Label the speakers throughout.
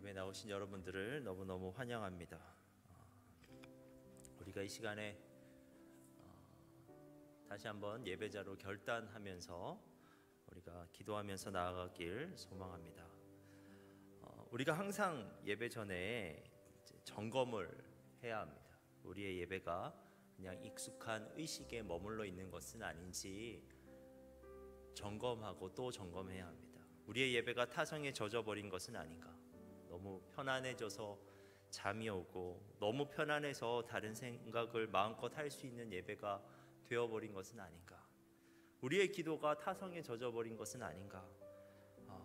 Speaker 1: 예배 나오신 여러분들을 너무너무 환영합니다. 우리가 이 시간에 다시 한번 예배자로 결단하면서 우리가 기도하면서 나아가길 소망합니다. 우리가 항상 예배 전에 점검을 해야 합니다. 우리의 예배가 그냥 익숙한 의식에 머물러 있는 것은 아닌지 점검하고 또 점검해야 합니다. 우리의 예배가 타성에 젖어버린 것은 아닌가? 너무 편안해져서 잠이 오고 너무 편안해서 다른 생각을 마음껏 할 수 있는 예배가 되어버린 것은 아닌가? 우리의 기도가 타성에 젖어버린 것은 아닌가?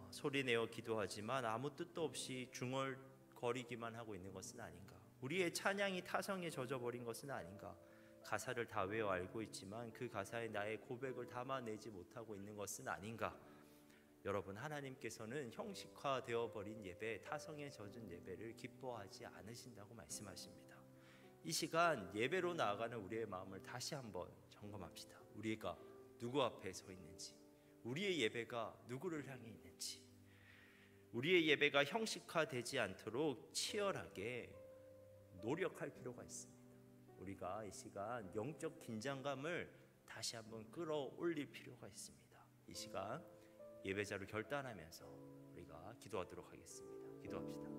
Speaker 1: 소리내어 기도하지만 아무 뜻도 없이 중얼거리기만 하고 있는 것은 아닌가? 우리의 찬양이 타성에 젖어버린 것은 아닌가? 가사를 다 외워 알고 있지만 그 가사에 나의 고백을 담아내지 못하고 있는 것은 아닌가? 여러분, 하나님께서는 형식화되어 버린 예배, 타성에 젖은 예배를 기뻐하지 않으신다고 말씀하십니다. 이 시간 예배로 나아가는 우리의 마음을 다시 한번 점검합시다. 우리가 누구 앞에 서 있는지, 우리의 예배가 누구를 향해 있는지, 우리의 예배가 형식화되지 않도록 치열하게 노력할 필요가 있습니다. 우리가 이 시간 영적 긴장감을 다시 한번 끌어올릴 필요가 있습니다. 이 시간 예배자로 결단하면서 우리가 기도하도록 하겠습니다. 기도합시다.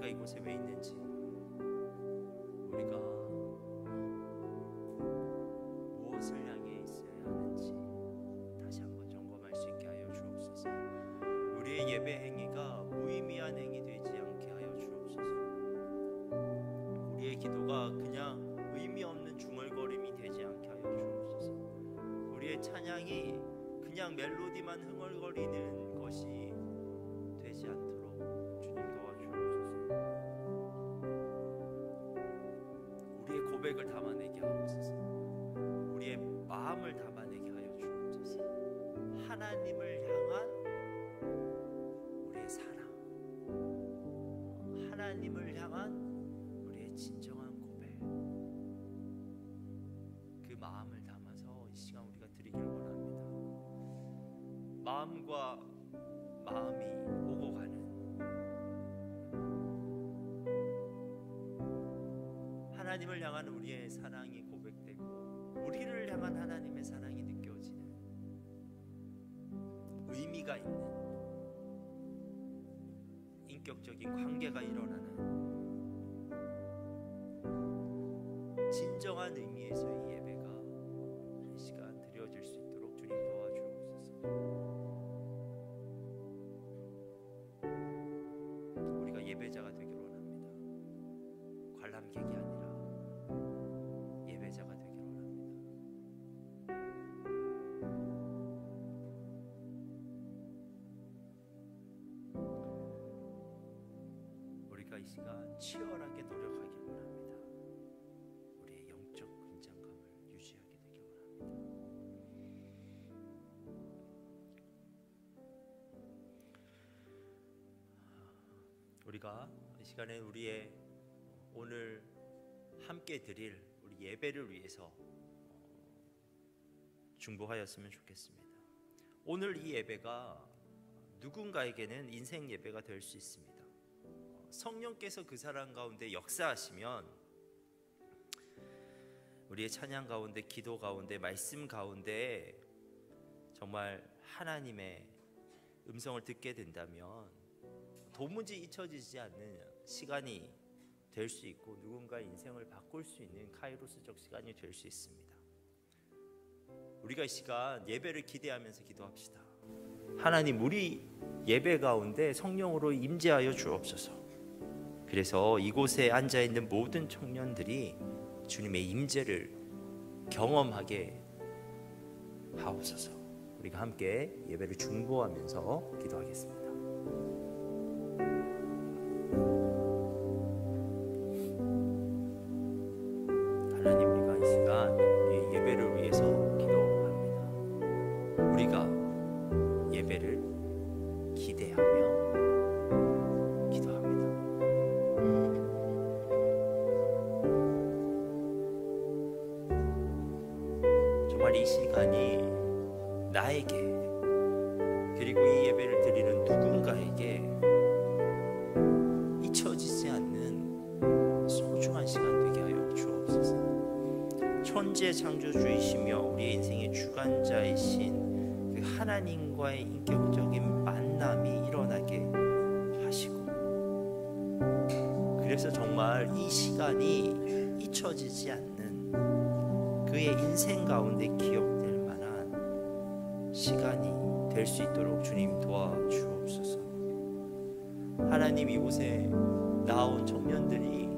Speaker 1: 이곳에 왜 있는지, 우리가 무엇을 향해 있어야 하는지 다시 한번 점검할 수 있게 하여 주옵소서. 우리의 예배 행위가 무의미한 행위 되지 않게 하여 주옵소서. 우리의 기도가 그냥 의미 없는 중얼거림이 되지 않게 하여 주옵소서. 우리의 찬양이 그냥 멜로디만 흥얼거리는 것이 되지 않도록 주님 도와주옵소서. 우리의 고백을 담아내게 하옵소서. 우리의 마음을 담아내게 하여 주옵소서. 하나님을 향한 우리의 사랑, 하나님을 향한 우리의 진정한 고백, 그 마음을 담아서 이 시간 우리가 드리기를 원합니다. 마음과 마음이 오고 가는, 하나님을 향한 우리의 사랑이 고백되고 우리를 향한 하나님의 사랑이 느껴지는, 의미가 있는 인격적인 관계가 일어나는 진정한 의미에서의 예배가 이 시간 드려질 수 있도록 주님 도와주옵소서. 우리가 예배자가 되기를 원합니다. 관람객이 아니라 예배자가 되기를 원합니다. 우리가 이 시간 치열하게 노력하길 원합니다. 우리의 영적 긴장감을 유지하게 되길 원합니다. 우리가 이 시간에 우리의 오늘 함께 드릴 우리 예배를 위해서 중보하였으면 좋겠습니다. 오늘 이 예배가 누군가에게는 인생 예배가 될 수 있습니다. 성령께서 그 사람 가운데 역사하시면 우리의 찬양 가운데, 기도 가운데, 말씀 가운데 정말 하나님의 음성을 듣게 된다면 도무지 잊혀지지 않는 시간이 될 수 있고 누군가의 인생을 바꿀 수 있는 카이로스적 시간이 될 수 있습니다. 우리가 이 시간 예배를 기대하면서 기도합시다. 하나님, 우리 예배 가운데 성령으로 임재하여 주옵소서. 그래서 이곳에 앉아있는 모든 청년들이 주님의 임재를 경험하게 하옵소서. 우리가 함께 예배를 중보하면서 기도하겠습니다. 하나님, 우리가 이 시간 우리의 예배를 위해서 기도합니다. 우리가 예배를 기대하며 기도합니다. 정말 이 시간이 나에게, 그리고 이 예배를 드리는 누군가에게 잊혀지지 않는 소중한 시간 되게 하여 주옵소서. 천지의 창조주이시며 우리의 인생의 주관자이신 그 하나님과의 인격적인 만남이 일어나게 하시고, 그래서 정말 이 시간이 잊혀지지 않는 그의 인생 가운데 기억될 만한 시간이 될 수 있도록 주님 도와주옵소서. 하나님, 이곳에 나온 청년들이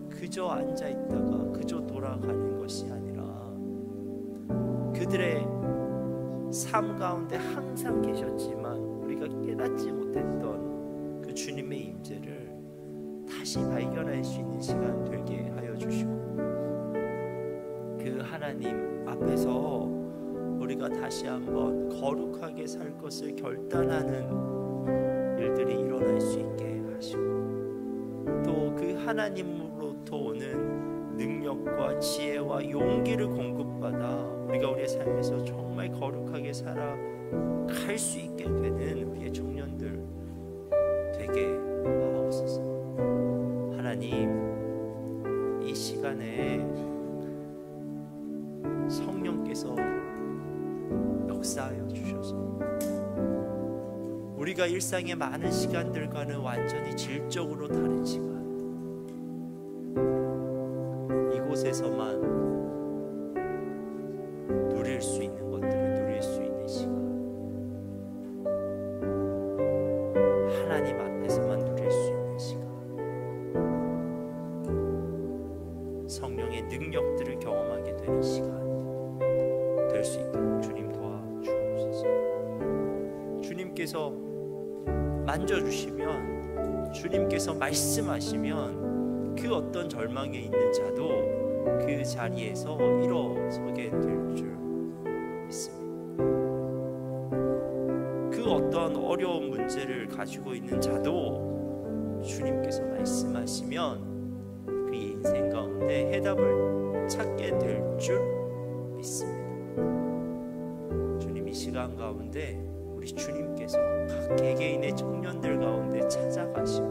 Speaker 1: 그저 앉아있다가 그저 돌아가는 것이 아니라 그들의 삶 가운데 항상 계셨지만 우리가 깨닫지 못했던 그 주님의 임재를 다시 발견할 수 있는 시간 되게 하여 주시고, 그 하나님 앞에서 우리가 다시 한번 거룩하게 살 것을 결단하는 일들이 일어날 수 있게 하시고, 또 그 하나님으로부터 오는 능력과 지혜와 용기를 공급받아 우리가 우리의 삶에서 정말 거룩하게 살아갈 수 있게 되는 우리의 청년들 되게 하옵소서. 하나님, 이 시간에 성령께서 역사하여 주셔서 우리가 일상의 많은 시간들과는 완전히 질적으로 다른 시간, 이곳에서만 누릴 수 있는 것들을 누릴 수 있는 시간, 하나님 앞에서만 누릴 수 있는 시간, 성령의 능력들을 경험하게 되는 시간 될 수 있도록 주님 도와주옵소서. 주님께서 만져주시면, 주님께서 말씀하시면 그 어떤 절망에 있는 자도 그 자리에서 일어서게 될 줄 믿습니다. 그 어떤 어려운 문제를 가지고 있는 자도 주님께서 말씀하시면 그의 인생 가운데 해답을 찾게 될 줄 믿습니다. 주님, 이 시간 가운데 우리 주님께서 각 개개인의 청년들 가운데 찾아가시고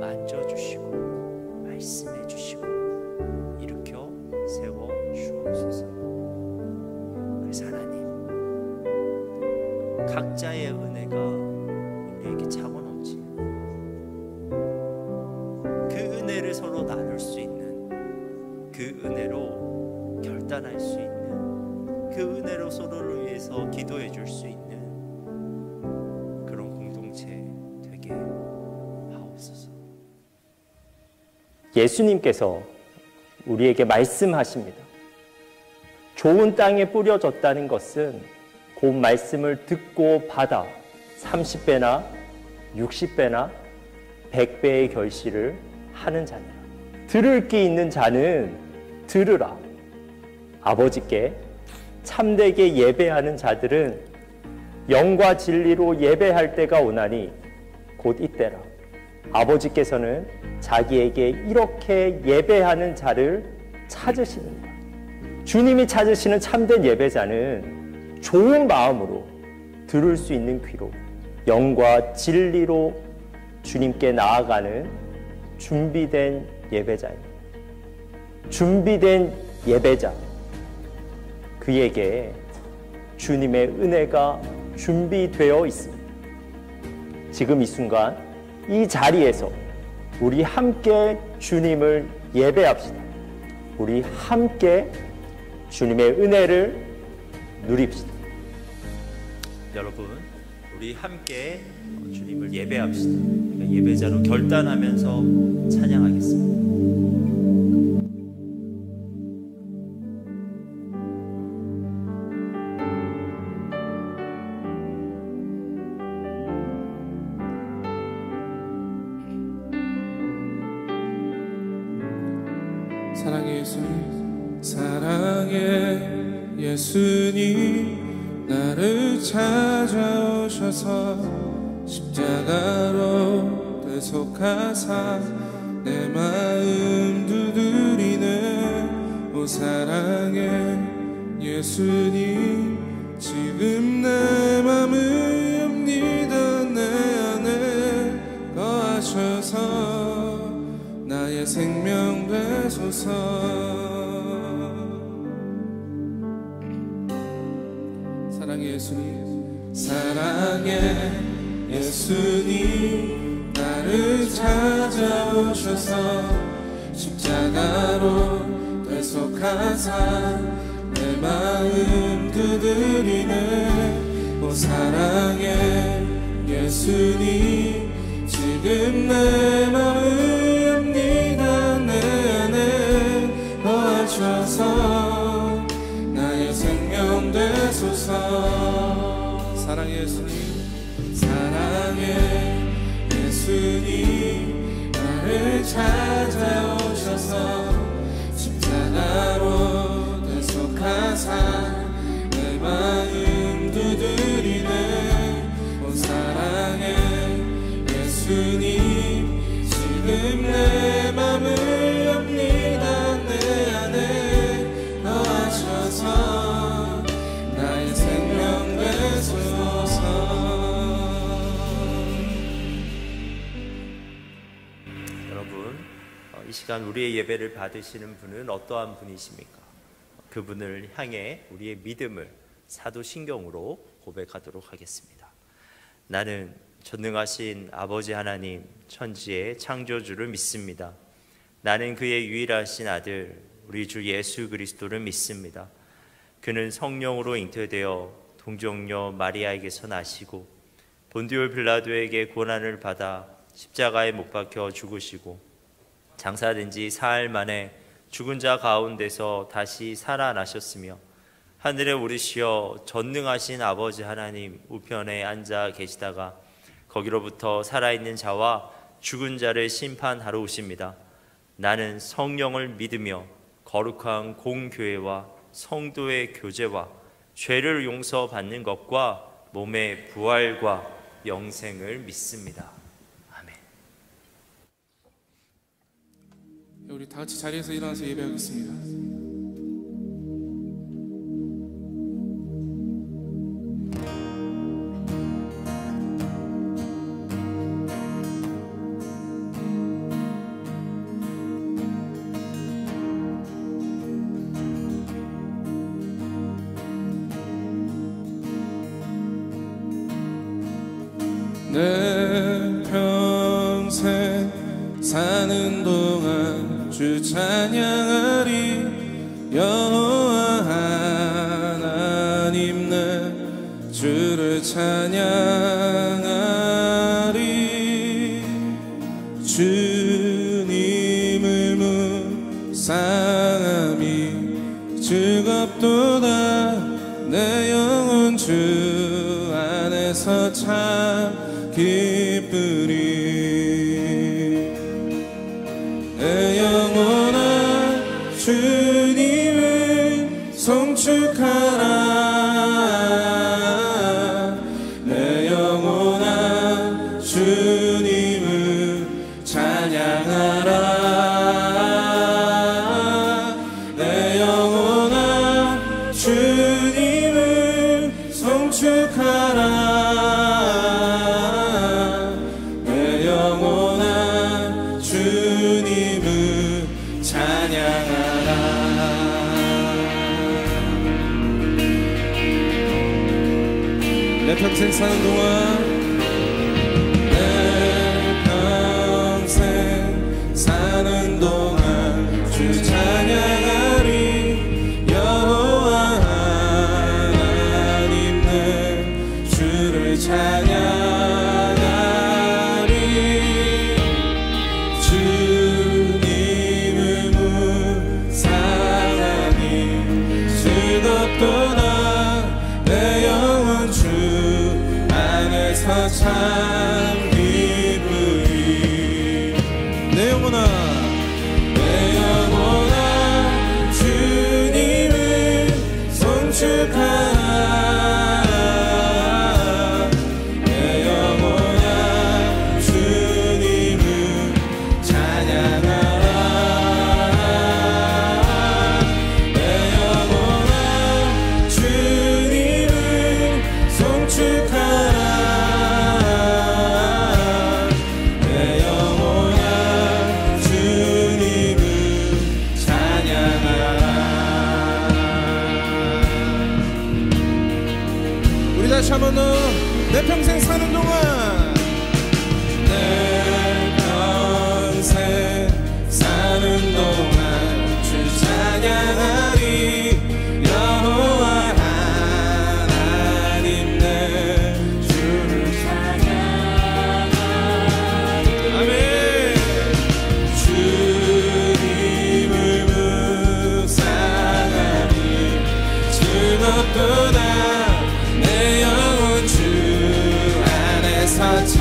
Speaker 1: 만져주시고 말씀해주시고 일으켜 세워주옵소서. 그래서 하나님, 각자의 은혜가 우리에게 차고 넘치는 그 은혜를 서로 나눌 수 있는, 그 은혜로 결단할 수 있는, 그 은혜로 서로를 위해서 기도해 줄 수 있는 그런 공동체 되게 하옵소서.
Speaker 2: 예수님께서 우리에게 말씀하십니다. 좋은 땅에 뿌려졌다는 것은 그 말씀을 듣고 받아 30배나 60배나 100배의 결실을 하는 자니라. 들을 귀 있는 자는 들으라. 아버지께 참되게 예배하는 자들은 영과 진리로 예배할 때가 오나니 곧 이때라. 아버지께서는 자기에게 이렇게 예배하는 자를 찾으시는다. 주님이 찾으시는 참된 예배자는 좋은 마음으로 들을 수 있는 귀로 영과 진리로 주님께 나아가는 준비된 예배자입니다. 준비된 예배자, 그에게 주님의 은혜가 준비되어 있습니다. 지금 이 순간 이 자리에서 우리 함께 주님을 예배합시다. 우리 함께 주님의 은혜를 누립시다.
Speaker 1: 여러분, 우리 함께 주님을 예배합시다. 예배자로 결단하면서 찬양하겠습니다.
Speaker 3: 사랑의 예수님, 사랑의 예수님, 나를 찾아오셔서 십자가로 대속하사 내 마음 두드리는 오 사랑의 예수님, 지금 내 맘을 엽니다. 내 안에 거하셔서 나의 생명 되소서. 사랑의 예수님, 사랑의 예수님, 나를 찾아오셔서 십자가로 대속하사 내 마음 두드리는 오 사랑의 예수님, 지금 내 마음을 엽니다. 내 안에 거하셔서 나의 생명 되소서. 사랑의 예수님, 사랑의 예수님, 나를 찾아오셔서 십자가로 대속하사 내 마음 두드리는 오 사랑의 예수님, 지금 내 맘을 엽니다. 내 안에 거하셔서 나의 생명 되소서.
Speaker 1: 여러분, 이 시간 우리의 예배를 받으시는 분은 어떠한 분이십니까? 그분을 향해 우리의 믿음을 사도신경으로 고백하도록 하겠습니다. 나는 전능하신 아버지 하나님, 천지의 창조주를 믿습니다. 나는 그의 유일하신 아들 우리 주 예수 그리스도를 믿습니다. 그는 성령으로 잉태되어 동정녀 마리아에게서 나시고 본디오 빌라도에게 고난을 받아 십자가에 못 박혀 죽으시고 장사된 지 사흘 만에 죽은 자 가운데서 다시 살아나셨으며 하늘에 오르시어 전능하신 아버지 하나님 우편에 앉아 계시다가 거기로부터 살아있는 자와 죽은 자를 심판하러 오십니다. 나는 성령을 믿으며 거룩한 공교회와 성도의 교제와 죄를 용서받는 것과 몸의 부활과 영생을 믿습니다. 아멘.
Speaker 3: 우리 다 같이 자리에서 일어나서 예배하겠습니다. 내 평생 사는 동안 주 찬양하리. 여호와 하나님 내 주를 찬양하리. 주님을 묵상함이 즐겁도다. 내 영혼 주 안에서 참 기쁘리. 내 영혼아 주님을 송축하라. 내 영혼아 주님을 찬양하라. 내 영혼아 주님을 송축하라. 내 평생 사는 동안 내 평생 사는 동안 주 찬양하리. 여호와 하나님 찬양하리. 주님을 묵상하니 즐겁도다. 내 영혼 주 안에서 참 기쁘리. 내 영혼아 주님을 송축하라. 내 영혼아 주님을 찬양하라. 내 영혼아 주님을 송축하라. 내 영혼아 주님을 찬양하라. 우리 다시 한번 더 내 평생 사는 동안 내 평생 사는 동안 주 찬양하리. 여호와 하나님 내 주를 찬양하리. 아멘. 주님을 묵상하니 즐겁도다. 내 영혼 주 안에서 참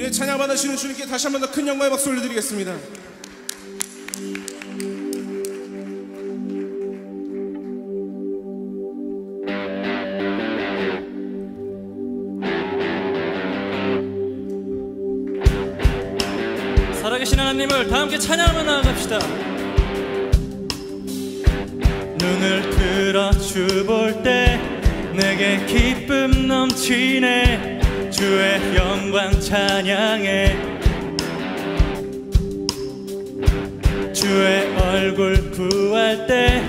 Speaker 3: 우리의 찬양 받으시는 주님께 다시 한 번 더 큰 영광의 박수 올려드리겠습니다.
Speaker 4: 살아계신 하나님을 다 함께 찬양하며 나아갑시다. 눈을 들어 주 볼 때 내게 기쁨 넘치네. 주의 영광 찬양해. 주의 얼굴 구할 때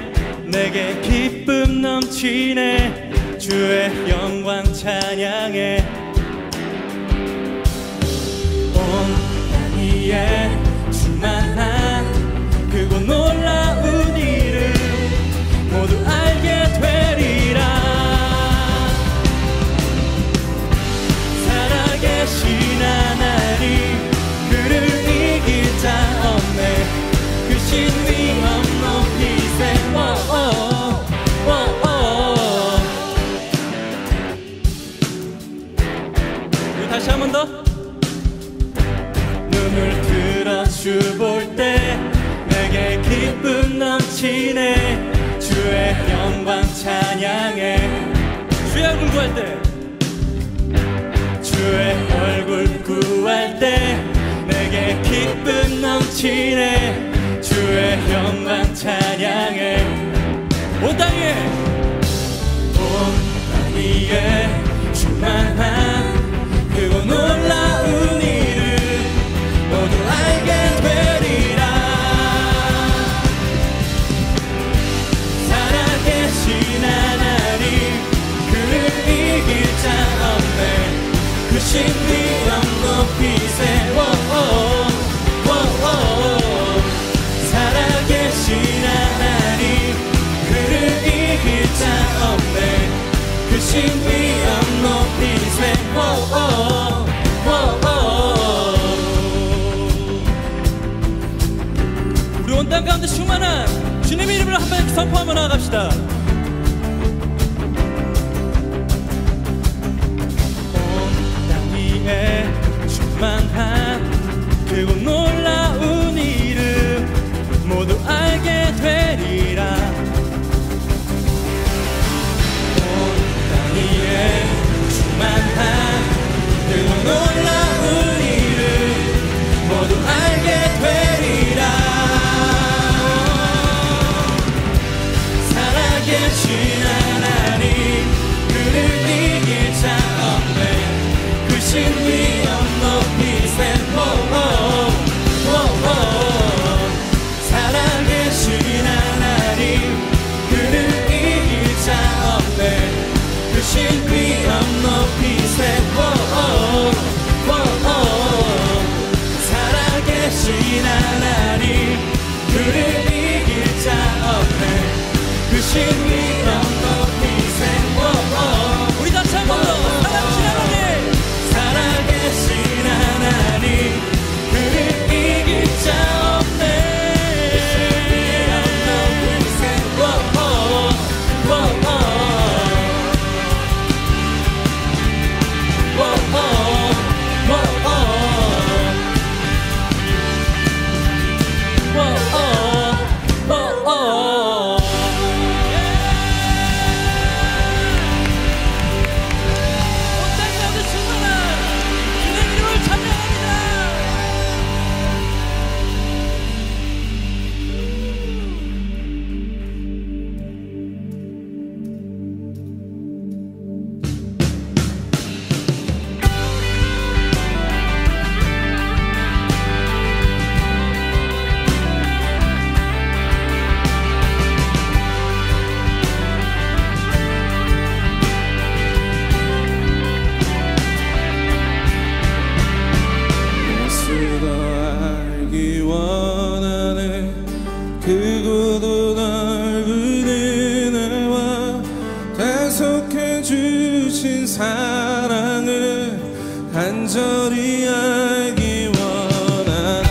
Speaker 4: 내게 기쁨 넘치네. 주의 영광 찬양해. 온 땅 위에 충만한 그곳 놀라운 이름 모두 알게 되리라. 살아계신 하나님 그를 이길 자 없네. 그 신 위엄 높이세. 다시 한 번 더. 눈을 들어 주 볼 때 내게 기쁨 넘치네. 주의 영광 찬양해. 주의 얼굴 구할 때 주의 얼굴 구할 때 내게 기쁨 넘치네. 주의 영광 찬양해. 온 땅 위에 충만한 그곳 놀라운 이름 모두 알게 되리라. 살아계신 하나님 그를 이길 자 없네. 그 신 위엄 높이세. 살아계신 하나님 그를 이길 자 없네. 그 신 위엄 높이세. 우리 온 땅 가운데 충만한 주님의 이름을 한번 선포하며 나아갑시다. 온 땅 위에 충만한 그곳 놀라운 이름 모두 알게 되리라. 온 땅 위에 충만한 그곳 놀라운 이름 모두 알게 되리라. 살아계신 하나님 그를 이길 자 없네. 그 신 위엄 높이세. 살아계신 하나님 그를 이길 자 없네. 그 신 위엄 높이세. 살아계신 하나님 그를 이길 자 없네. 그 신 위엄 높이세. 우리 다시 한 번 더. 살아계신 하나님 그를 이길 자 없네.
Speaker 3: 크고도 넓은 은혜와 계속해 주신 사랑을 간절히 알기 원하네.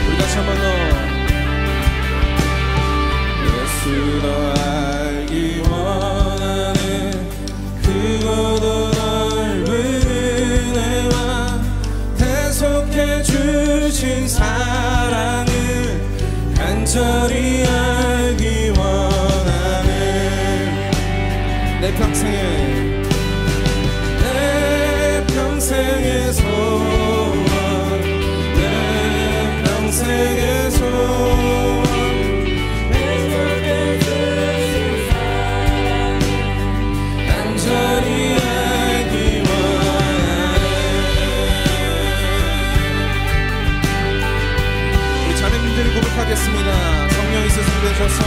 Speaker 3: 우리 다시 한 번 더. 예수 더 알기 원하네. 그 간절히 알기 원하네. 내 평생의 소원, 내 평생의 소원, 간절히 알기 원하네. 우리 자매님들이 고백하겠습니다. 성령이 스승되셔서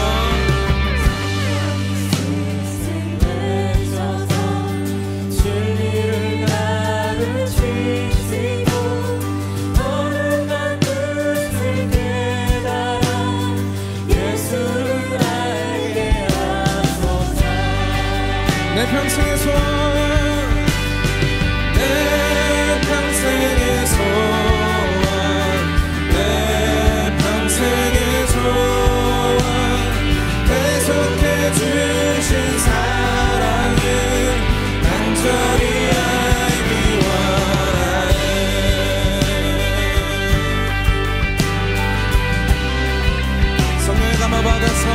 Speaker 3: 내 평생의 소원, 내 평생의 소원, 내 평생의 소원, 계속해 주신 사랑을 간절히 알기 원하네. 성령의 감화 받아서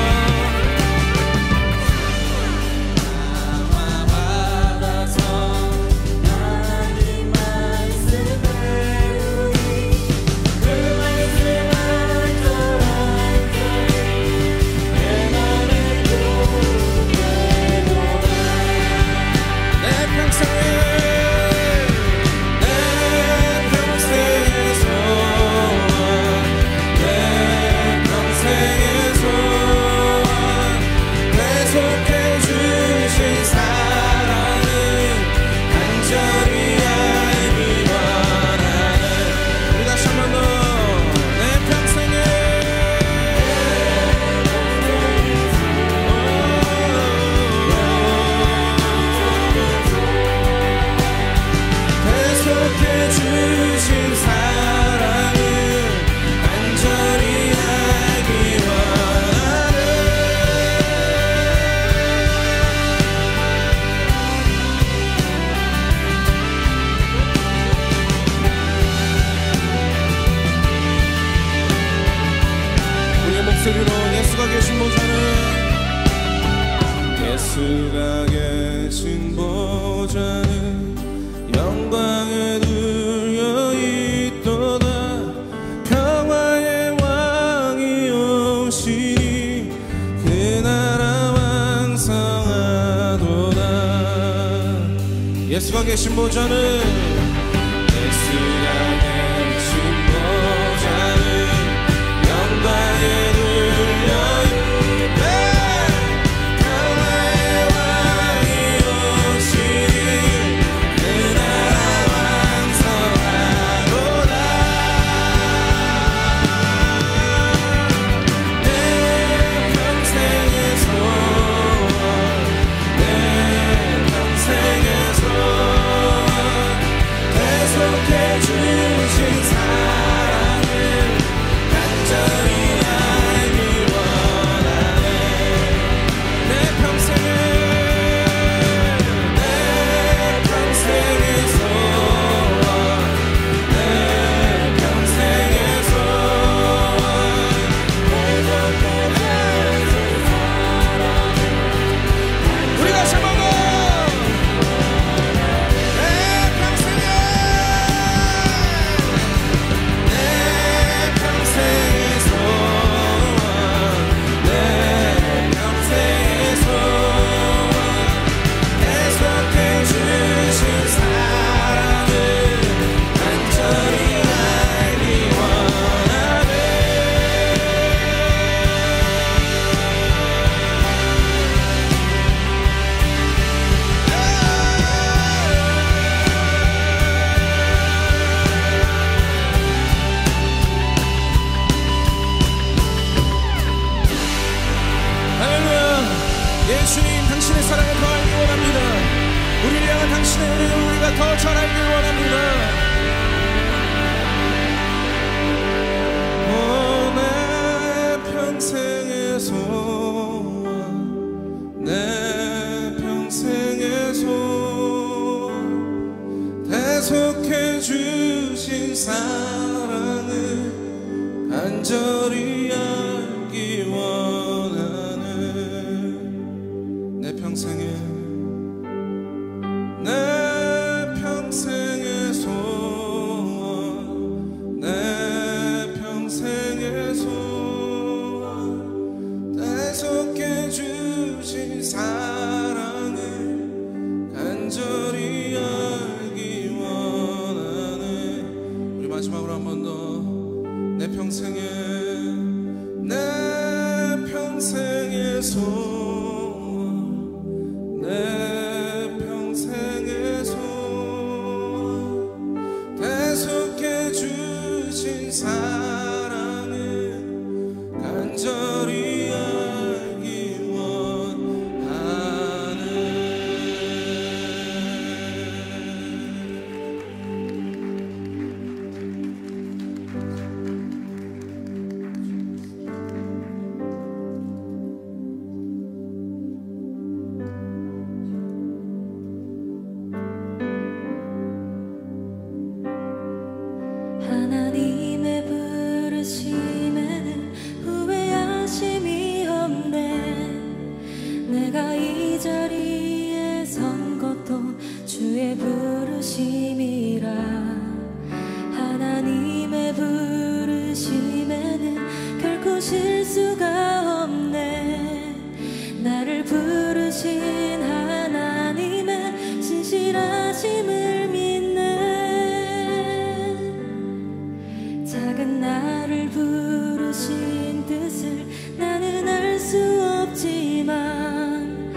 Speaker 3: 예수가 계신 보좌는, 예수가 계신 보좌는 영광에 눌려 있도다. 평화의 왕이 오시니 그 나라 왕성하도다. 예수가 계신 보좌는, 예수가 계신 보좌는 영광에 눌려 있네. 평화의 왕이 오시니 그 나라 왕성하도다. 내 평생의 소원, 내 평생의 소원, 계속해 주신 사랑을 간절히 알기 원하네. 내 평생의 소원, 내 평생의 소원, 우리 다시 한번 내 평생의 소원, 내 평생의 소원, 계속해 주신 사랑을 간절히 알기 원하네. 할렐루야. 예수님, 당신의 사랑을 더 알기 원합니다. 우리를 향한 당신의 은혜를 우리가 더 잘 알기 원합니다. 내 평생의 소원, 내 평생의 소원, 계속해 주신 사랑을 간절히 알기 주신 사랑을 간절히 알기 원하네. 우리 마지막으로 한 번 더 내 평생의 소원, 내 평생의 소원, 대속해 주신 사랑을 간절히 알기 원하네.
Speaker 5: 하나님의 부르심에는 후회하심이 없네. 내가 이 자리에 선 것도 주의 부르심이라. 하나님의 부르심에는 결코 실수가 없네. 나를 부르신 하나님의 신실하심을 믿네. 작은 나를 부르신 뜻을 나는 알 수 없지만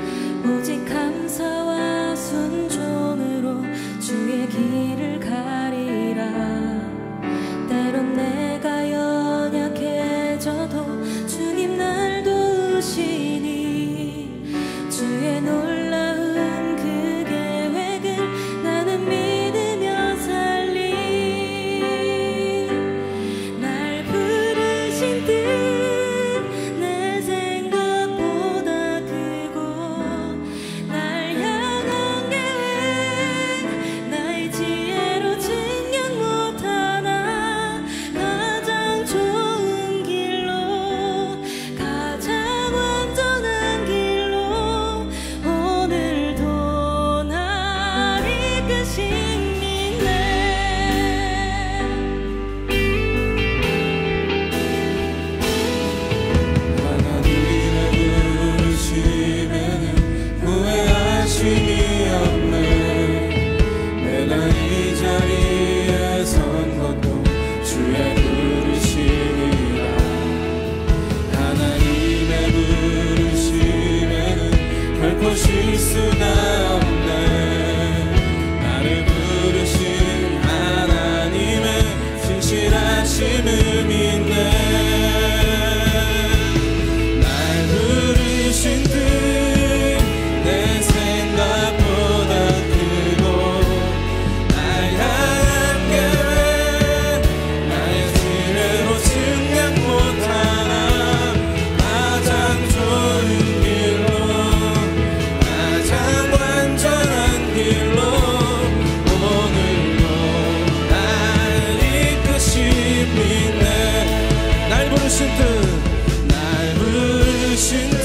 Speaker 5: 오직 감사와 순종으로 주의 길을 가리라. 때론 내가 연약해져도 주님 날 도우시니 주의 놀라운 그 계획을 나는 믿으며 살리. 날 부르신 뜻 내 생각보다 크고 날 향한 계획 나의 지혜로 증명 못하나. 가장 좋은 길로 가장 완전한 길로 오늘도 날 이끄시네.
Speaker 3: 하나님의 부르심에는 후회하심이 없네. 내가 이 자리에 선 것도 주의 부르심이라. 하나님의 부르심에는 결코 실수가 없네. 나를 부르신 하나님의 신실하심을 믿네. 날 부르신 뜻 내 생각보다 크고 날 향한 계획 나의 지혜로 증명 못하나. 가장 좋은 길로 가장 완전한 길로 오늘도 날 이끄시네. 날 부르신 뜻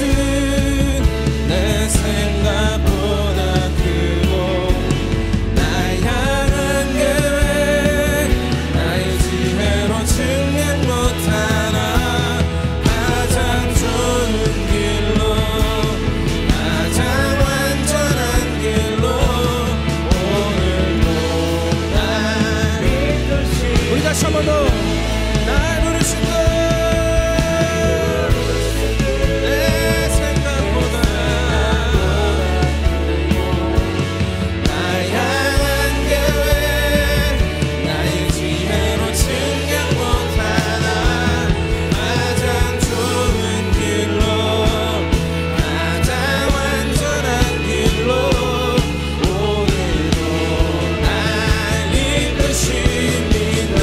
Speaker 3: 내 생각보다 크고 날 향한 계획 나의 지혜로 증명 못하나. 가장 좋은 길로 가장 완전한 길로 오늘도 날 이끄시네. 우리 다시 한 번 더 날 부르신 것 내 생각보다 날 향한 계획 나의 지혜로 증명 못하나. 가장 좋은 길로 가장 완전한 길로 오늘도 날 이끄시네.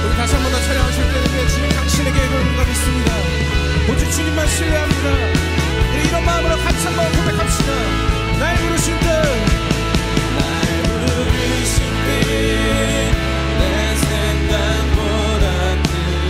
Speaker 3: 우리 다시 한 번 더 찬양하실 때는 주님 당신의 계획을 우리가 믿습니다. 오직 주님만 신뢰합니다. 우리 이런 마음으로 같이 한번 고백합시다. 날 부르신 뜻 날 부르신 뜻 내 생각보다 크고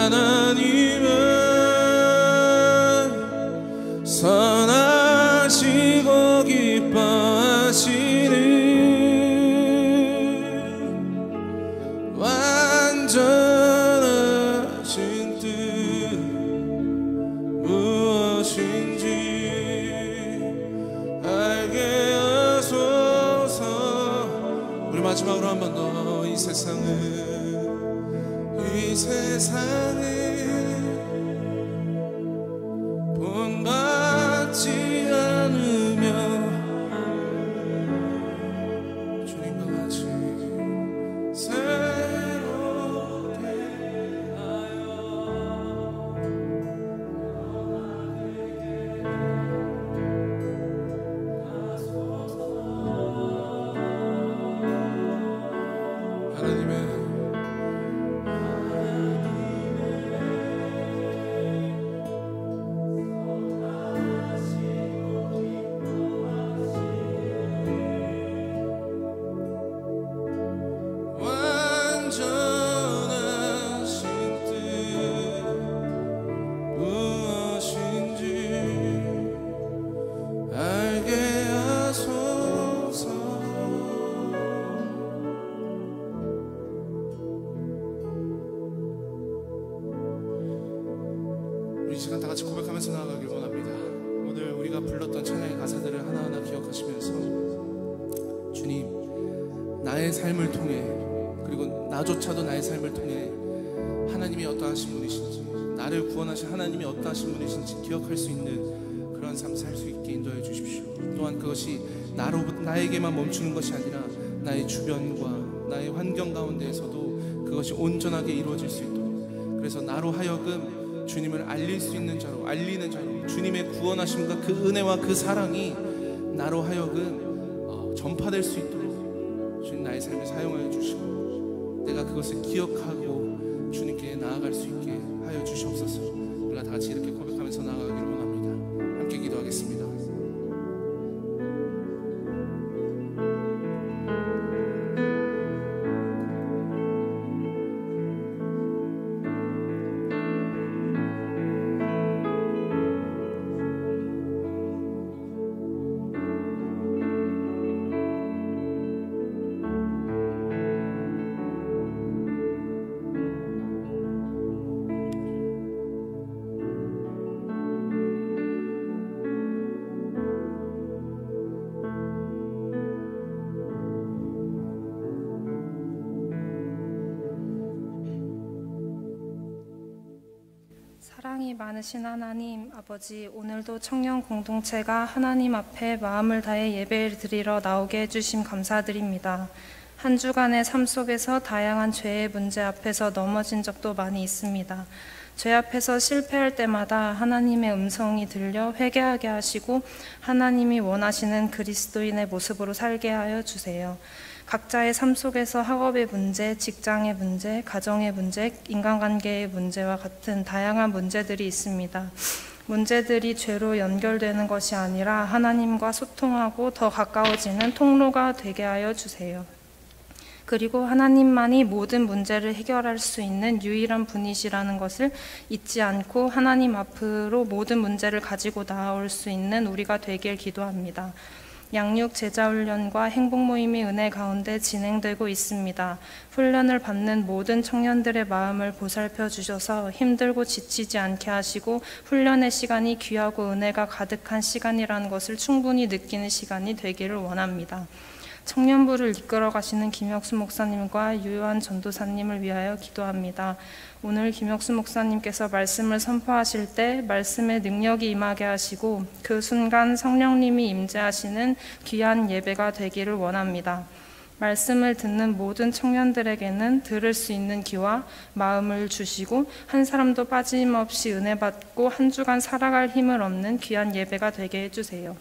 Speaker 3: 하나님은 선하시고 기뻐하시는 완전하신 뜻 무엇인지 알게 하소서. 우리 마지막으로 한 번 더 이 세상을 본받지 않으며 주님과 같이 새롭게 하여 하나님의 완전하신 뜻 무엇인지 알게 하소서. 우리 이 시간 다 같이 고백하면서 나아가길 원합니다. 오늘 우리가 불렀던 찬양의 가사들을 하나하나 기억하시면서 주님, 나의 삶을 통해 그리고 나조차도 나의 삶을 통해 하나님이 어떠하신 분이신지, 나를 구원하신 하나님이 어떠하신 분이신지 기억할 수 있는 그런 삶 살 수 있게 인도해 주십시오. 또한 그것이 나에게만 멈추는 것이 아니라 나의 주변과 나의 환경 가운데에서도 그것이 온전하게 이루어질 수 있도록, 그래서 나로 하여금 주님을 알릴 수 있는 자로, 알리는 자로, 주님의 구원하심과 그 은혜와 그 사랑이 나로 하여금 전파될 수 있도록 주님 나의 삶을 사용하여 주시고, 내가 그것을 기억하고 주님께 나아갈 수 있게 하여 주시옵소서. 우리가 다 같이 이렇게 고백하면서 나아가기를 원합니다. 함께 기도하겠습니다.
Speaker 6: 사랑이 많으신 하나님 아버지, 오늘도 청년 공동체가 하나님 앞에 마음을 다해 예배를 드리러 나오게 해주심 감사드립니다. 한 주간의 삶 속에서 다양한 죄의 문제 앞에서 넘어진 적도 많이 있습니다. 죄 앞에서 실패할 때마다 하나님의 음성이 들려 회개하게 하시고 하나님이 원하시는 그리스도인의 모습으로 살게 하여 주세요. 각자의 삶 속에서 학업의 문제, 직장의 문제, 가정의 문제, 인간관계의 문제와 같은 다양한 문제들이 있습니다. 문제들이 죄로 연결되는 것이 아니라 하나님과 소통하고 더 가까워지는 통로가 되게 하여 주세요. 그리고 하나님만이 모든 문제를 해결할 수 있는 유일한 분이시라는 것을 잊지 않고 하나님 앞으로 모든 문제를 가지고 나아올 수 있는 우리가 되길 기도합니다. 양육 제자훈련과 행복모임이 은혜 가운데 진행되고 있습니다. 훈련을 받는 모든 청년들의 마음을 보살펴 주셔서 힘들고 지치지 않게 하시고 훈련의 시간이 귀하고 은혜가 가득한 시간이라는 것을 충분히 느끼는 시간이 되기를 원합니다. 청년부를 이끌어 가시는 김혁수 목사님과 유요한 전도사님을 위하여 기도합니다. 오늘 김혁수 목사님께서 말씀을 선포하실 때 말씀의 능력이 임하게 하시고 그 순간 성령님이 임재하시는 귀한 예배가 되기를 원합니다. 말씀을 듣는 모든 청년들에게는 들을 수 있는 귀와 마음을 주시고 한 사람도 빠짐없이 은혜 받고 한 주간 살아갈 힘을 얻는 귀한 예배가 되게 해주세요.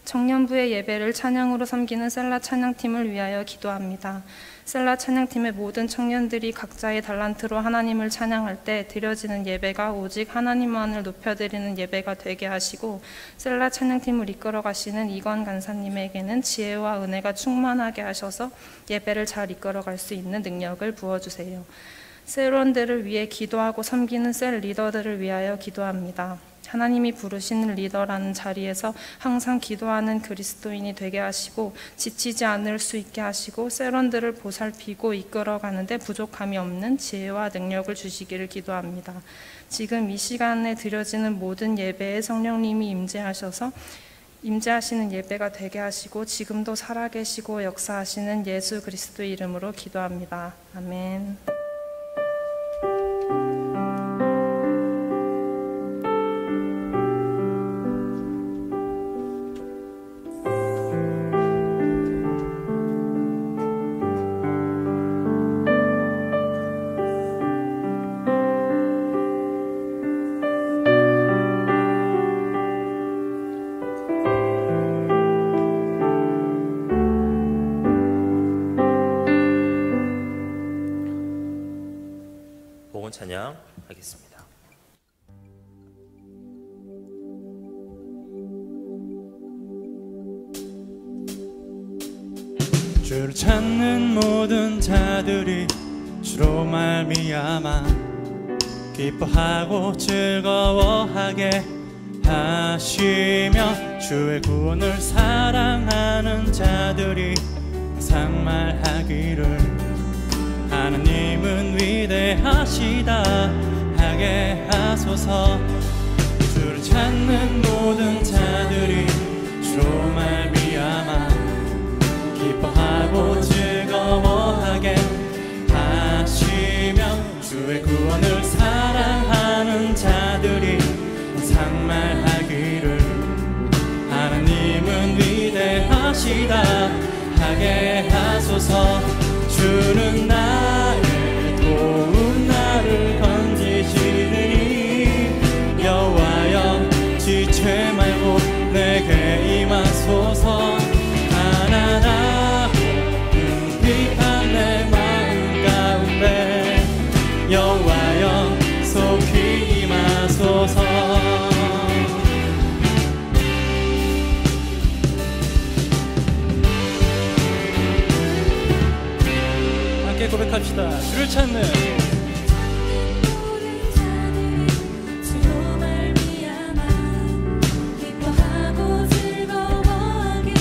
Speaker 6: 청년부의 예배를 찬양으로 섬기는 셀라 찬양팀을 위하여 기도합니다. 셀라 찬양팀의 모든 청년들이 각자의 달란트로 하나님을 찬양할 때 드려지는 예배가 오직 하나님만을 높여드리는 예배가 되게 하시고, 셀라 찬양팀을 이끌어 가시는 이건 간사님에게는 지혜와 은혜가 충만하게 하셔서 예배를 잘 이끌어갈 수 있는 능력을 부어주세요. 셀원들을 위해 기도하고 섬기는 셀 리더들을 위하여 기도합니다. 하나님이 부르시는 리더라는 자리에서 항상 기도하는 그리스도인이 되게 하시고, 지치지 않을 수 있게 하시고, 셀원들을 보살피고 이끌어가는데 부족함이 없는 지혜와 능력을 주시기를 기도합니다. 지금 이 시간에 드려지는 모든 예배에 성령님이 임재하시는 예배가 되게 하시고, 지금도 살아계시고 역사하시는 예수 그리스도의 이름으로 기도합니다. 아멘.
Speaker 1: 복음 찬양하겠습니다.
Speaker 4: 주를 찾는 모든 자들이 주로 말미암아 기뻐하고 즐거워하게 하시며, 주의 구원을 사랑하는 자들이 항상 말하기를 하나님은 위대하시다 하게 하소서. 주를 찾는 모든 자들이 주로 말미암아 기뻐하고 즐거워하게 하시며, 주의 구원을 사랑하는 자들이 항상 말하기를 하나님은 위대하시다 하게 하소서. 주는 나의 도움, 나를 건지시느니 여호와여 지체 말고 내게 임하소서. 가난하고 궁핍한 내 마음 가운데 여호와여 속히 임하소서. 고백합시다. 주를 찾는
Speaker 5: 모든 자들이 주로 말미암아 기뻐하고 즐거워하게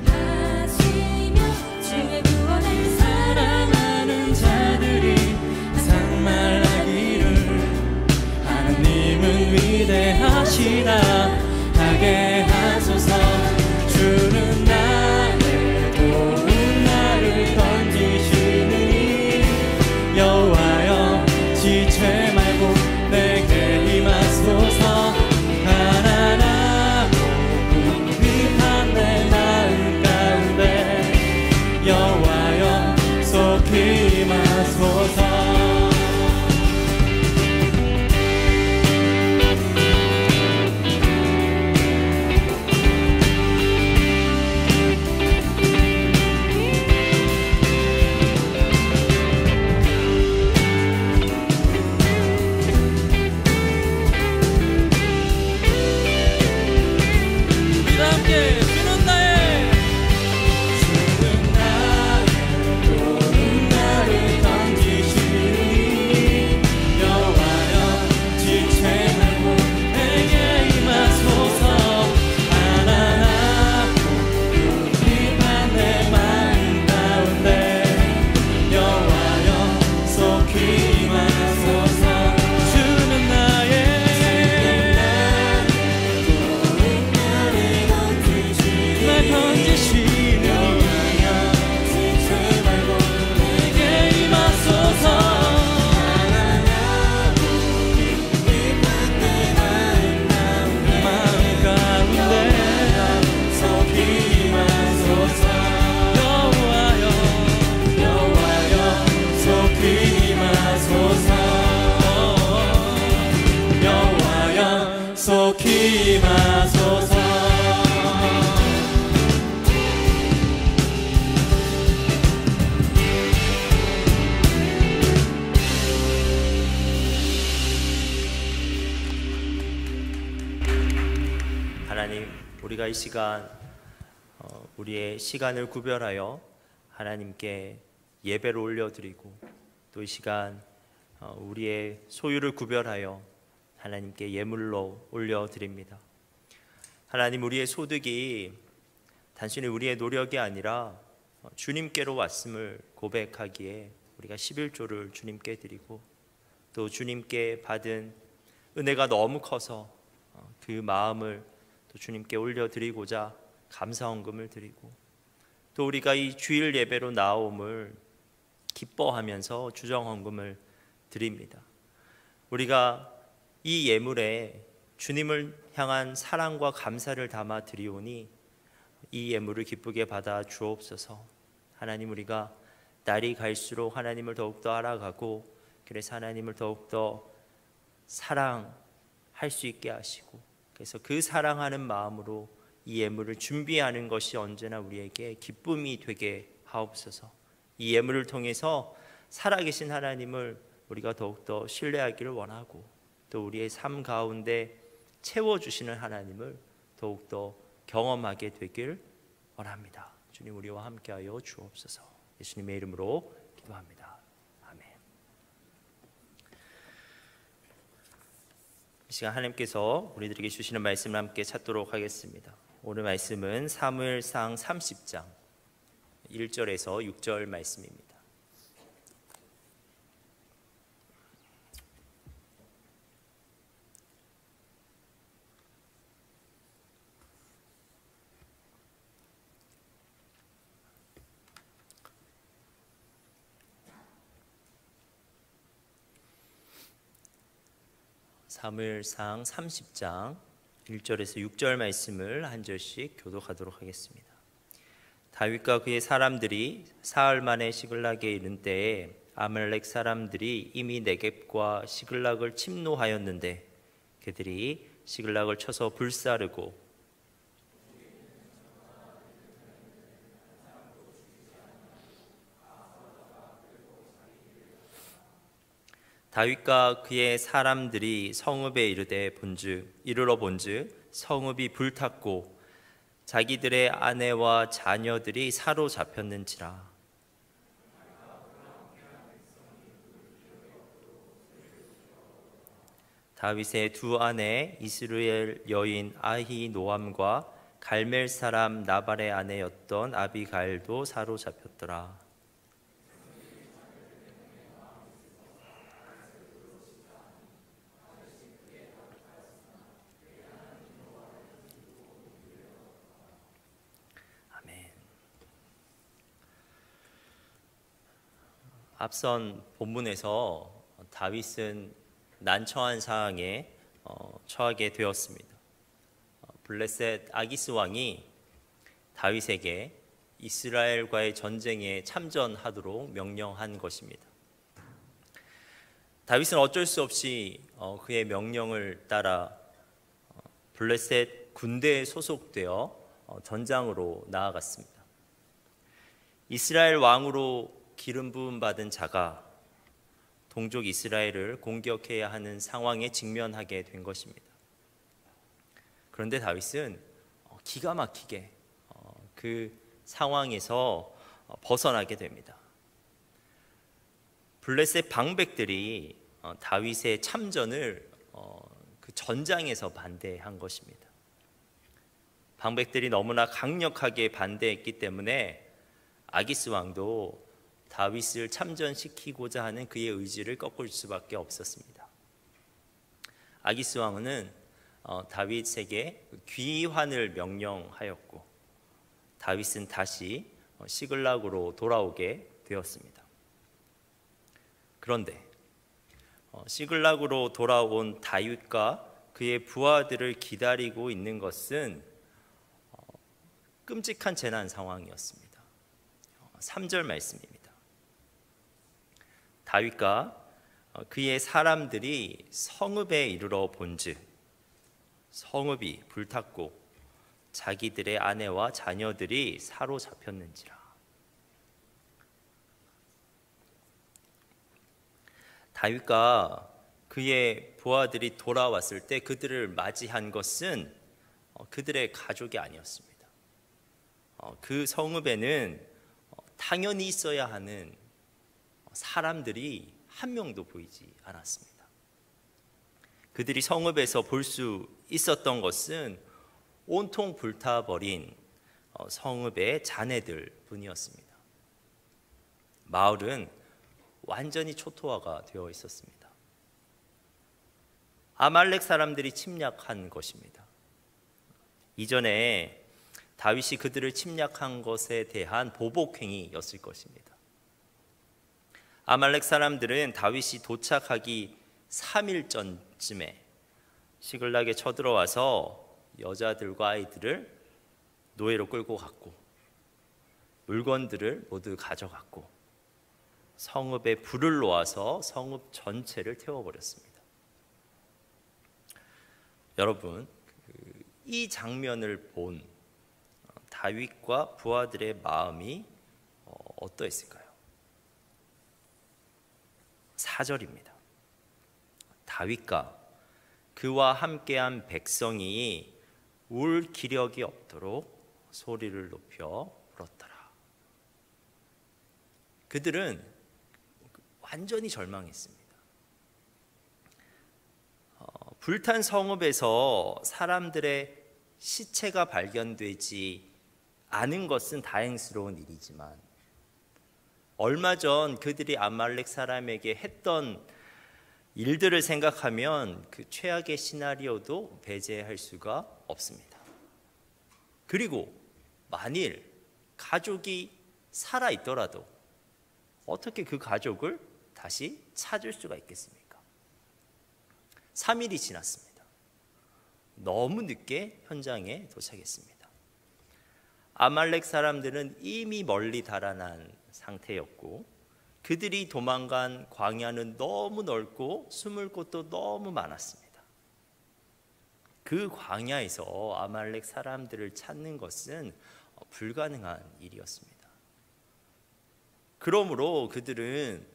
Speaker 5: 하시며, 주의 구원을
Speaker 4: 사랑하는 자들이 항상 말하기를 하나님은 위대하시다 하게 하소서. 주는 나의 도움, 나를 건지시느니 여호와여 지체 말고 내게 임하소서. 가난하고 궁핍한 내 마음 가운데 여호와여 속히 임하소서.
Speaker 5: 속히 임하소서.
Speaker 1: 하나님, 우리가 이 시간 우리의 시간을 구별하여 하나님께 예배를 올려드리고, 또 이 시간 우리의 소유를 구별하여 하나님께 예물로 올려드립니다. 하나님, 우리의 소득이 단순히 우리의 노력이 아니라 주님께로 왔음을 고백하기에 우리가 11조를 주님께 드리고, 또 주님께 받은 은혜가 너무 커서 그 마음을 또 주님께 올려드리고자 감사헌금을 드리고, 또 우리가 이 주일 예배로 나옴을 기뻐하면서 주정헌금을 드립니다. 우리가 이 예물에 주님을 향한 사랑과 감사를 담아 드리오니 이 예물을 기쁘게 받아 주옵소서. 하나님, 우리가 날이 갈수록 하나님을 더욱더 알아가고, 그래서 하나님을 더욱더 사랑할 수 있게 하시고, 그래서 그 사랑하는 마음으로 이 예물을 준비하는 것이 언제나 우리에게 기쁨이 되게 하옵소서. 이 예물을 통해서 살아계신 하나님을 우리가 더욱더 신뢰하기를 원하고, 또 우리의 삶 가운데 채워주시는 하나님을 더욱더 경험하게 되길 원합니다. 주님, 우리와 함께하여 주옵소서. 예수님의 이름으로 기도합니다. 아멘. 이 시간 하나님께서 우리들에게 주시는 말씀을 함께 찾도록 하겠습니다. 오늘 말씀은 사무엘상 30장 1절에서 6절 말씀입니다. 사무엘상 30장 1절에서 6절 말씀을 한 절씩 교독하도록 하겠습니다. 다윗과 그의 사람들이 사흘 만에 시글락에 이른 때에 아말렉 사람들이 이미 네겝과 시글락을 침노하였는데 그들이 시글락을 쳐서 불사르고 다윗과 그의 사람들이 성읍에 이르러 본즉 성읍이 불탔고 자기들의 아내와 자녀들이 사로잡혔는지라. 다윗의 두 아내 이스라엘 여인 아히노암과 갈멜 사람 나발의 아내였던 아비가일도 사로잡혔더라. 앞선 본문에서 다윗은 난처한 상황에 처하게 되었습니다. 블레셋 아기스 왕이 다윗에게 이스라엘과의 전쟁에 참전하도록 명령한 것입니다. 다윗은 어쩔 수 없이 그의 명령을 따라 블레셋 군대에 소속되어 전장으로 나아갔습니다. 이스라엘 왕으로 기름 부음 받은 자가 동족 이스라엘을 공격해야 하는 상황에 직면하게 된 것입니다. 그런데 다윗은 기가 막히게 그 상황에서 벗어나게 됩니다. 블레셋 방백들이 다윗의 참전을 그 전장에서 반대한 것입니다. 방백들이 너무나 강력하게 반대했기 때문에 아기스 왕도 다윗을 참전시키고자 하는 그의 의지를 꺾을 수밖에 없었습니다. 아기스 왕은 다윗에게 귀환을 명령하였고 다윗은 다시 시글락으로 돌아오게 되었습니다. 그런데 시글락으로 돌아온 다윗과 그의 부하들을 기다리고 있는 것은 끔찍한 재난 상황이었습니다. 3절 말씀입니다. 다윗과 그의 사람들이 성읍에 이르러 본즉 성읍이 불탔고 자기들의 아내와 자녀들이 사로잡혔는지라. 다윗과 그의 부하들이 돌아왔을 때 그들을 맞이한 것은 그들의 가족이 아니었습니다. 그 성읍에는 당연히 있어야 하는 사람들이 한 명도 보이지 않았습니다. 그들이 성읍에서 볼 수 있었던 것은 온통 불타버린 성읍의 자네들 뿐이었습니다. 마을은 완전히 초토화가 되어 있었습니다. 아말렉 사람들이 침략한 것입니다. 이전에 다윗이 그들을 침략한 것에 대한 보복행위였을 것입니다. 아말렉 사람들은 다윗이 도착하기 3일 전쯤에 시글락에 쳐들어와서 여자들과 아이들을 노예로 끌고 갔고 물건들을 모두 가져갔고 성읍에 불을 놓아서 성읍 전체를 태워버렸습니다. 여러분, 이 장면을 본 다윗과 부하들의 마음이 어떠했을까요? 4절입니다. 다윗과 그와 함께한 백성이 울 기력이 없도록 소리를 높여 울었더라. 그들은 완전히 절망했습니다. 불탄 성읍에서 사람들의 시체가 발견되지 않은 것은 다행스러운 일이지만 얼마 전 그들이 아말렉 사람에게 했던 일들을 생각하면 그 최악의 시나리오도 배제할 수가 없습니다. 그리고 만일 가족이 살아있더라도 어떻게 그 가족을 다시 찾을 수가 있겠습니까? 3일이 지났습니다. 너무 늦게 현장에 도착했습니다. 아말렉 사람들은 이미 멀리 달아난 상태였고 그들이 도망간 광야는 너무 넓고 숨을 곳도 너무 많았습니다. 그 광야에서 아말렉 사람들을 찾는 것은 불가능한 일이었습니다. 그러므로 그들은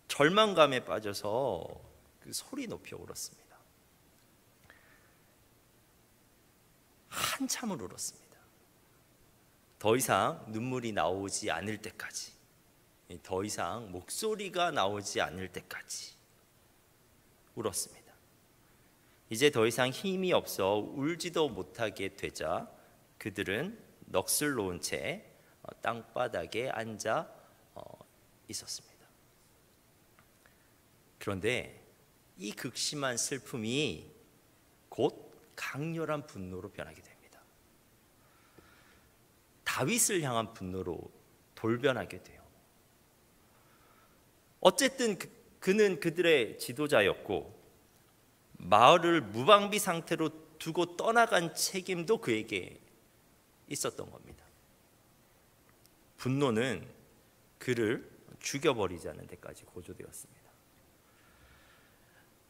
Speaker 1: 절망감에 빠져서 그 소리 높여 울었습니다. 한참을 울었습니다. 더 이상 눈물이 나오지 않을 때까지, 더 이상 목소리가 나오지 않을 때까지 울었습니다. 이제 더 이상 힘이 없어 울지도 못하게 되자 그들은 넋을 놓은 채 땅바닥에 앉아 있었습니다. 그런데 이 극심한 슬픔이 곧 강렬한 분노로 변하게 됩니다. 다윗을 향한 분노로 돌변하게 돼요. 어쨌든 그는 그들의 지도자였고 마을을 무방비 상태로 두고 떠나간 책임도 그에게 있었던 겁니다. 분노는 그를 죽여버리자는 데까지 고조되었습니다.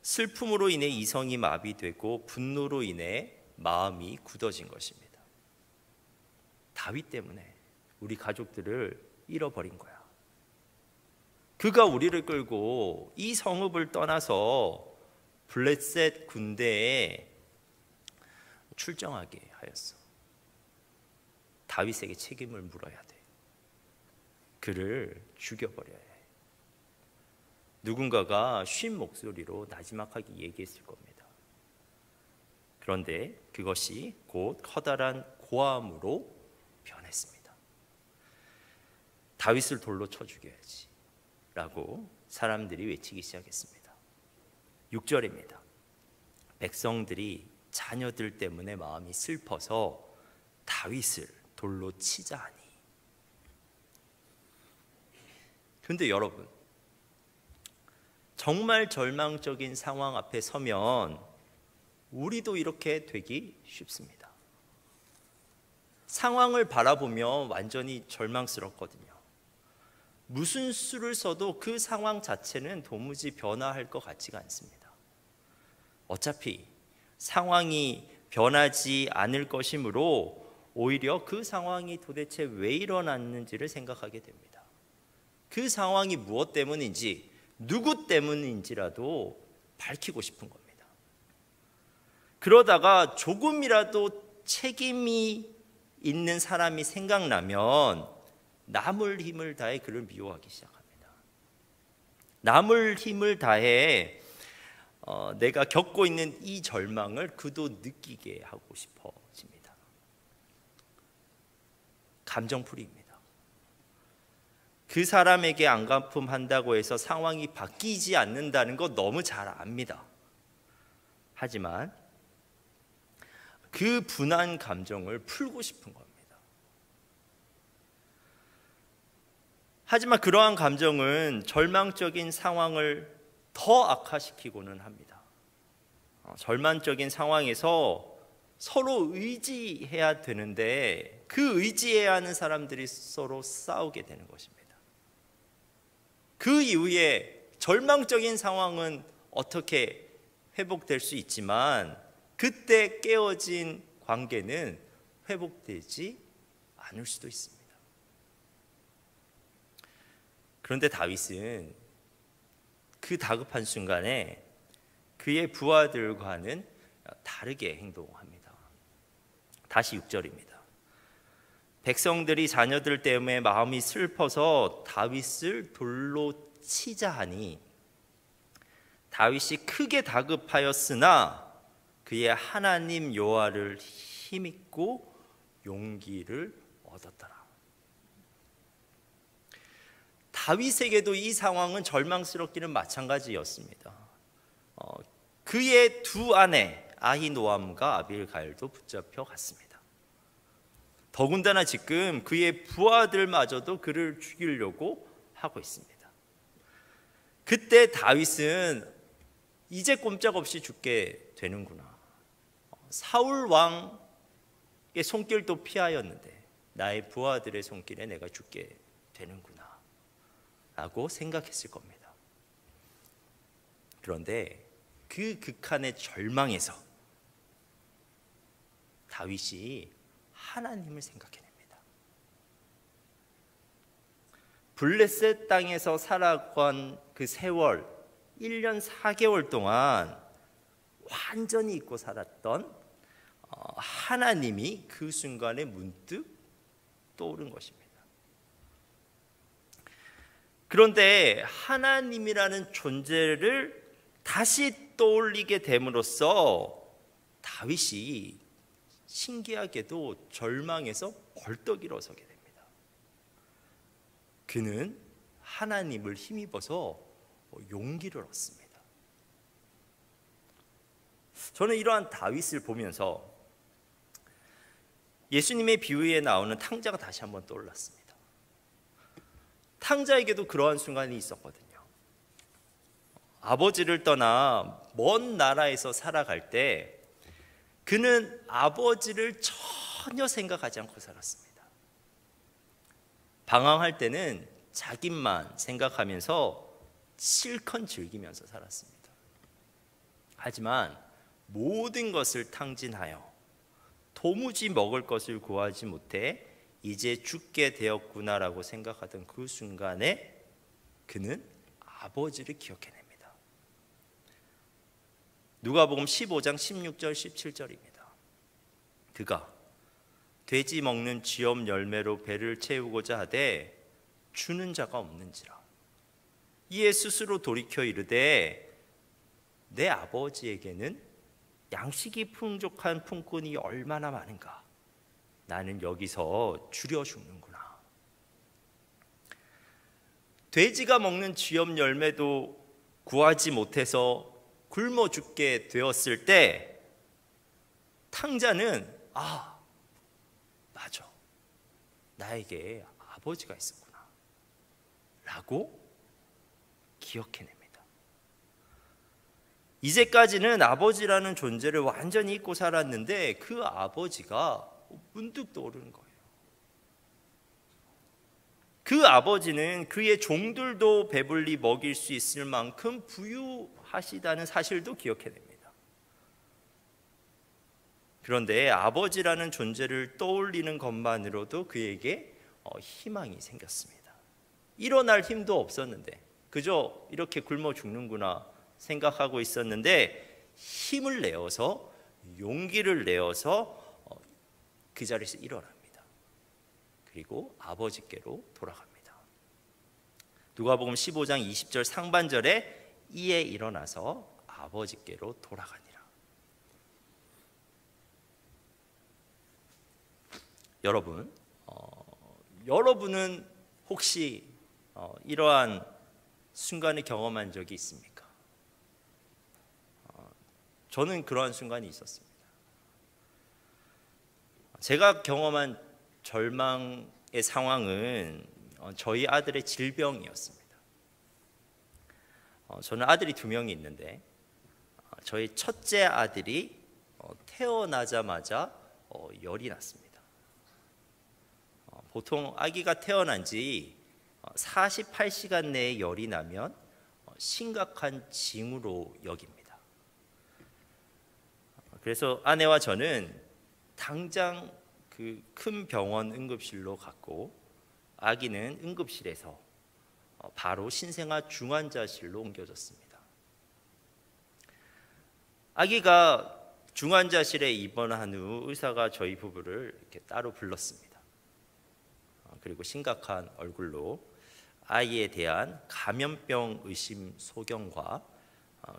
Speaker 1: 슬픔으로 인해 이성이 마비되고 분노로 인해 마음이 굳어진 것입니다. 다윗 때문에 우리 가족들을 잃어버린 거야. 그가 우리를 끌고 이 성읍을 떠나서 블레셋 군대에 출정하게 하였어. 다윗에게 책임을 물어야 돼. 그를 죽여버려야 해. 누군가가 쉰 목소리로 나지막하게 얘기했을 겁니다. 그런데 그것이 곧 커다란 고함으로 변했습니다. 다윗을 돌로 쳐 죽여야지 라고 사람들이 외치기 시작했습니다. 6절입니다. 백성들이 자녀들 때문에 마음이 슬퍼서 다윗을 돌로 치자 하니. 그런데 여러분, 정말 절망적인 상황 앞에 서면 우리도 이렇게 되기 쉽습니다. 상황을 바라보면 완전히 절망스럽거든요. 무슨 수를 써도 그 상황 자체는 도무지 변화할 것 같지가 않습니다. 어차피 상황이 변하지 않을 것이므로 오히려 그 상황이 도대체 왜 일어났는지를 생각하게 됩니다. 그 상황이 무엇 때문인지, 누구 때문인지라도 밝히고 싶은 겁니다. 그러다가 조금이라도 책임이 있는 사람이 생각나면 남을 힘을 다해 그를 미워하기 시작합니다. 남을 힘을 다해 내가 겪고 있는 이 절망을 그도 느끼게 하고 싶어집니다. 감정풀이입니다. 그 사람에게 안갚음한다고 해서 상황이 바뀌지 않는다는 거 너무 잘 압니다. 하지만 그 분한 감정을 풀고 싶은 겁니다. 하지만 그러한 감정은 절망적인 상황을 더 악화시키고는 합니다. 절망적인 상황에서 서로 의지해야 되는데 그 의지해야 하는 사람들이 서로 싸우게 되는 것입니다. 그 이후에 절망적인 상황은 어떻게 회복될 수 있지만 그때 깨어진 관계는 회복되지 않을 수도 있습니다. 그런데 다윗은 그 다급한 순간에 그의 부하들과는 다르게 행동합니다. 다시 6절입니다. 백성들이 자녀들 때문에 마음이 슬퍼서 다윗을 돌로 치자 하니 다윗이 크게 다급하였으나 그의 하나님 여호와를 힘입고 용기를 얻었더라. 다윗에게도 이 상황은 절망스럽기는 마찬가지였습니다. 그의 두 아내 아히노암과 아빌가일도 붙잡혀 갔습니다. 더군다나 지금 그의 부하들마저도 그를 죽이려고 하고 있습니다. 그때 다윗은 이제 꼼짝없이 죽게 되는구나. 사울 왕의 손길도 피하였는데 나의 부하들의 손길에 내가 죽게 되는구나 라고 생각했을 겁니다. 그런데 그 극한의 절망에서 다윗이 하나님을 생각해냅니다. 블레셋 땅에서 살아간 그 세월 1년 4개월 동안 완전히 잊고 살았던 하나님이 그 순간에 문득 떠오른 것입니다. 그런데 하나님이라는 존재를 다시 떠올리게 됨으로써 다윗이 신기하게도 절망에서 벌떡 일어서게 됩니다. 그는 하나님을 힘입어서 용기를 얻습니다. 저는 이러한 다윗을 보면서 예수님의 비유에 나오는 탕자가 다시 한번 떠올랐습니다. 탕자에게도 그러한 순간이 있었거든요. 아버지를 떠나 먼 나라에서 살아갈 때 그는 아버지를 전혀 생각하지 않고 살았습니다. 방황할 때는 자기만 생각하면서 실컷 즐기면서 살았습니다. 하지만 모든 것을 탕진하여 도무지 먹을 것을 구하지 못해 이제 죽게 되었구나라고 생각하던 그 순간에 그는 아버지를 기억해냅니다. 누가복음 15장 16절 17절입니다. 그가 돼지 먹는 쥐엄 열매로 배를 채우고자 하되 주는 자가 없는지라. 이에 스스로 돌이켜 이르되 내 아버지에게는 양식이 풍족한 품꾼이 얼마나 많은가. 나는 여기서 줄여 죽는구나. 돼지가 먹는 쥐엄 열매도 구하지 못해서 굶어 죽게 되었을 때 탕자는 맞아, 나에게 아버지가 있었구나 라고 기억해냅니다. 이제까지는 아버지라는 존재를 완전히 잊고 살았는데 그 아버지가 문득 떠오르는 거예요. 그 아버지는 그의 종들도 배불리 먹일 수 있을 만큼 부유하시다는 사실도 기억해냅니다. 그런데 아버지라는 존재를 떠올리는 것만으로도 그에게 희망이 생겼습니다. 일어날 힘도 없었는데 그저 이렇게 굶어 죽는구나 생각하고 있었는데 힘을 내어서 용기를 내어서 그 자리에서 일어납니다. 그리고 아버지께로 돌아갑니다. 누가복음 15장 20절 상반절에 이에 일어나서 아버지께로 돌아가니라. 여러분은 혹시 이러한 순간을 경험한 적이 있습니까? 저는 그러한 순간이 있었습니다. 제가 경험한 절망의 상황은 저희 아들의 질병이었습니다. 저는 아들이 2명이 있는데 저희 첫째 아들이 태어나자마자 열이 났습니다. 보통 아기가 태어난 지 48시간 내에 열이 나면 심각한 징후로 여깁니다. 그래서 아내와 저는 당장 그 큰 병원 응급실로 갔고 아기는 응급실에서 바로 신생아 중환자실로 옮겨졌습니다. 아기가 중환자실에 입원한 후 의사가 저희 부부를 이렇게 따로 불렀습니다. 그리고 심각한 얼굴로 아이에 대한 감염병 의심 소견과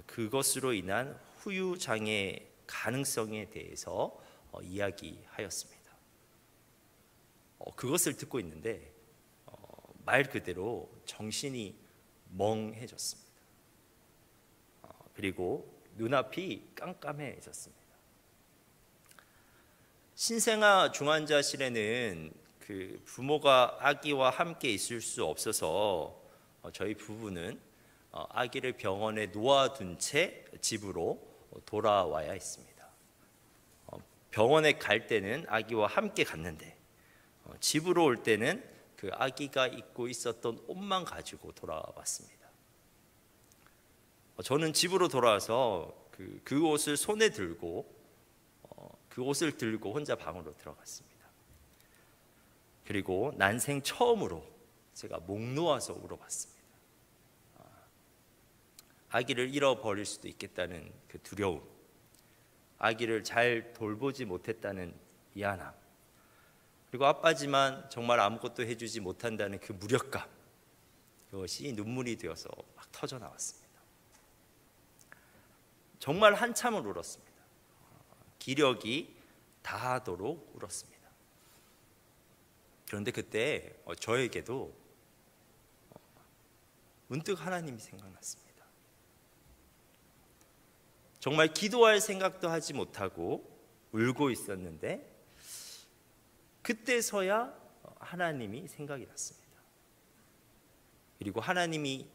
Speaker 1: 그것으로 인한 후유 장애 가능성에 대해서 이야기하였습니다. 그것을 듣고 있는데 말 그대로 정신이 멍해졌습니다. 그리고 눈앞이 깜깜해졌습니다. 신생아 중환자실에는 그 부모가 아기와 함께 있을 수 없어서 저희 부부는 아기를 병원에 놓아둔 채 집으로 돌아와야 했습니다. 병원에 갈 때는 아기와 함께 갔는데 집으로 올 때는 그 아기가 입고 있었던 옷만 가지고 돌아왔습니다. 저는 집으로 돌아와서 그 옷을 손에 들고 그 옷을 들고 혼자 방으로 들어갔습니다. 그리고 난생 처음으로 제가 목 놓아서 울어봤습니다. 아기를 잃어버릴 수도 있겠다는 그 두려움, 아기를 잘 돌보지 못했다는 미안함, 그리고 아빠지만 정말 아무것도 해주지 못한다는 그 무력감, 그것이 눈물이 되어서 막 터져 나왔습니다. 정말 한참을 울었습니다. 기력이 다하도록 울었습니다. 그런데 그때 저에게도 문득 하나님이 생각났습니다. 정말 기도할 생각도 하지 못하고 울고 있었는데 그때서야 하나님이 생각이 났습니다. 그리고 하나님이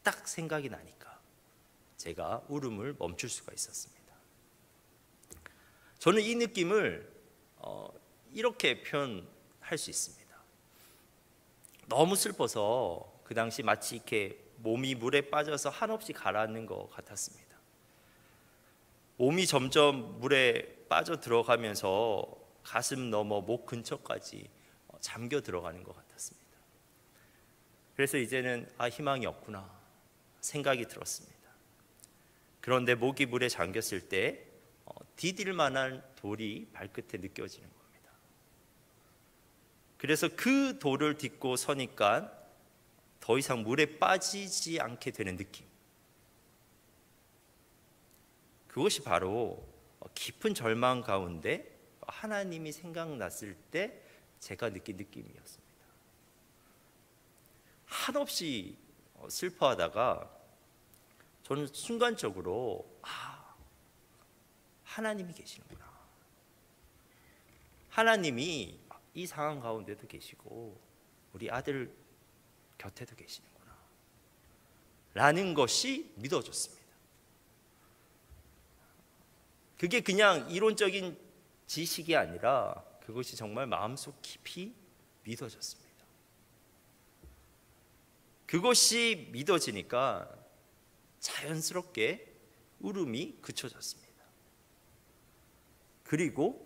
Speaker 1: 딱 생각이 나니까 제가 울음을 멈출 수가 있었습니다. 저는 이 느낌을 이렇게 표현할 수 있습니다. 너무 슬퍼서 그 당시 마치 이렇게 몸이 물에 빠져서 한없이 가라앉는 것 같았습니다. 몸이 점점 물에 빠져 들어가면서 가슴 넘어 목 근처까지 잠겨 들어가는 것 같았습니다. 그래서 이제는 희망이 없구나 생각이 들었습니다. 그런데 목이 물에 잠겼을 때 디딜 만한 돌이 발끝에 느껴지는 겁니다. 그래서 그 돌을 딛고 서니까 더 이상 물에 빠지지 않게 되는 느낌, 그것이 바로 깊은 절망 가운데 하나님이 생각났을 때 제가 느낀 느낌이었습니다. 한없이 슬퍼하다가 저는 순간적으로 하나님이 계시는구나, 하나님이 이 상황 가운데도 계시고 우리 아들 곁에도 계시는구나 라는 것이 믿어졌습니다. 그게 그냥 이론적인 지식이 아니라 그것이 정말 마음속 깊이 믿어졌습니다. 그것이 믿어지니까 자연스럽게 울음이 그쳐졌습니다. 그리고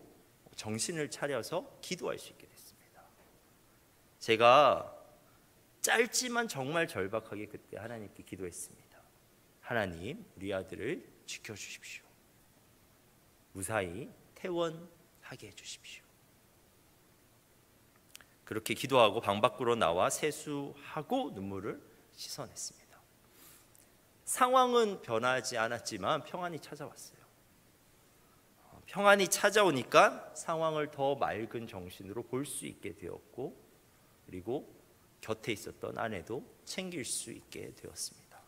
Speaker 1: 정신을 차려서 기도할 수 있게 됐습니다. 제가 짧지만 정말 절박하게 그때 하나님께 기도했습니다. 하나님, 우리 아들을 지켜주십시오. 무사히 퇴원하게 해주십시오. 그렇게 기도하고 방 밖으로 나와 세수하고 눈물을 씻어냈습니다. 상황은 변하지 않았지만 평안이 찾아왔어요. 평안이 찾아오니까 상황을 더 맑은 정신으로 볼 수 있게 되었고, 그리고 곁에 있었던 아내도 챙길 수 있게 되었습니다.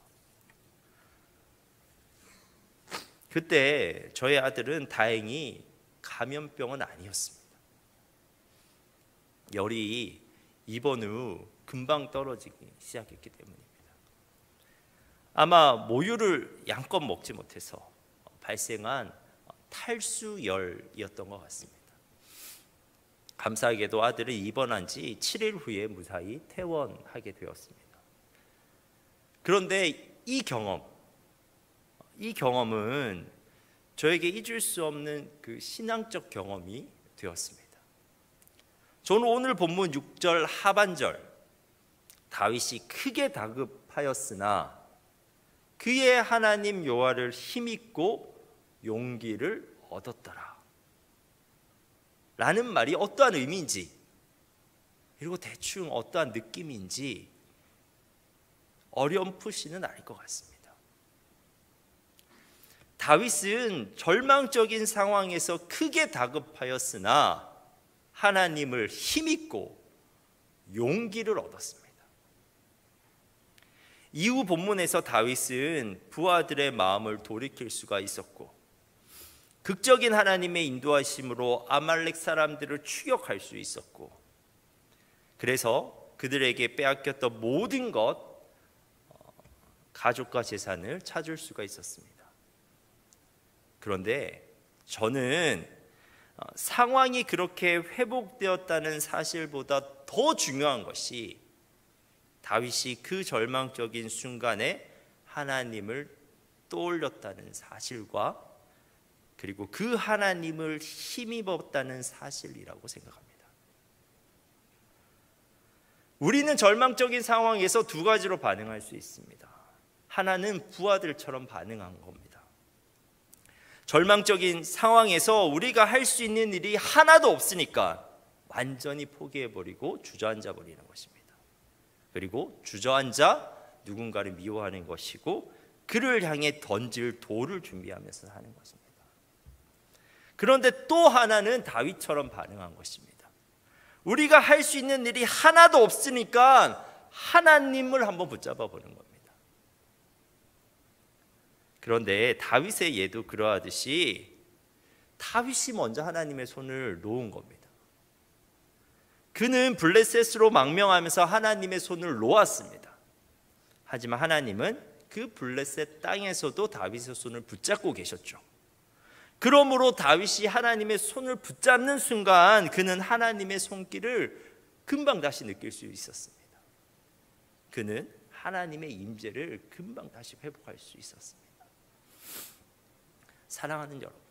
Speaker 1: 그때 저희 아들은 다행히 감염병은 아니었습니다. 열이 입원 후 금방 떨어지기 시작했기 때문입니다. 아마 모유를 양껏 먹지 못해서 발생한 탈수열이었던 것 같습니다. 감사하게도 아들은 입원한 지 7일 후에 무사히 퇴원하게 되었습니다. 그런데 이 경험은 저에게 잊을 수 없는 그 신앙적 경험이 되었습니다. 저는 오늘 본문 6절 하반절, 다윗이 크게 다급하였으나 그의 하나님 여호와를 힘입고 용기를 얻었더라 라는 말이 어떠한 의미인지, 그리고 대충 어떠한 느낌인지 어렴풋이는 알 것 같습니다. 다윗은 절망적인 상황에서 크게 다급하였으나 하나님을 힘입고 용기를 얻었습니다. 이후 본문에서 다윗은 부하들의 마음을 돌이킬 수가 있었고, 극적인 하나님의 인도하심으로 아말렉 사람들을 추격할 수 있었고, 그래서 그들에게 빼앗겼던 모든 것, 가족과 재산을 찾을 수가 있었습니다. 그런데 저는 상황이 그렇게 회복되었다는 사실보다 더 중요한 것이 다윗이 그 절망적인 순간에 하나님을 떠올렸다는 사실과, 그리고 그 하나님을 힘입었다는 사실이라고 생각합니다. 우리는 절망적인 상황에서 두 가지로 반응할 수 있습니다. 하나는 부하들처럼 반응한 겁니다. 절망적인 상황에서 우리가 할 수 있는 일이 하나도 없으니까 완전히 포기해버리고 주저앉아 버리는 것입니다. 그리고 주저앉아 누군가를 미워하는 것이고, 그를 향해 던질 돌을 준비하면서 하는 것입니다. 그런데 또 하나는 다윗처럼 반응한 것입니다. 우리가 할 수 있는 일이 하나도 없으니까 하나님을 한번 붙잡아 보는 겁니다. 그런데 다윗의 예도 그러하듯이 다윗이 먼저 하나님의 손을 놓은 겁니다. 그는 블레셋으로 망명하면서 하나님의 손을 놓았습니다. 하지만 하나님은 그 블레셋 땅에서도 다윗의 손을 붙잡고 계셨죠. 그러므로 다윗이 하나님의 손을 붙잡는 순간 그는 하나님의 손길을 금방 다시 느낄 수 있었습니다. 그는 하나님의 임재를 금방 다시 회복할 수 있었습니다. 사랑하는 여러분,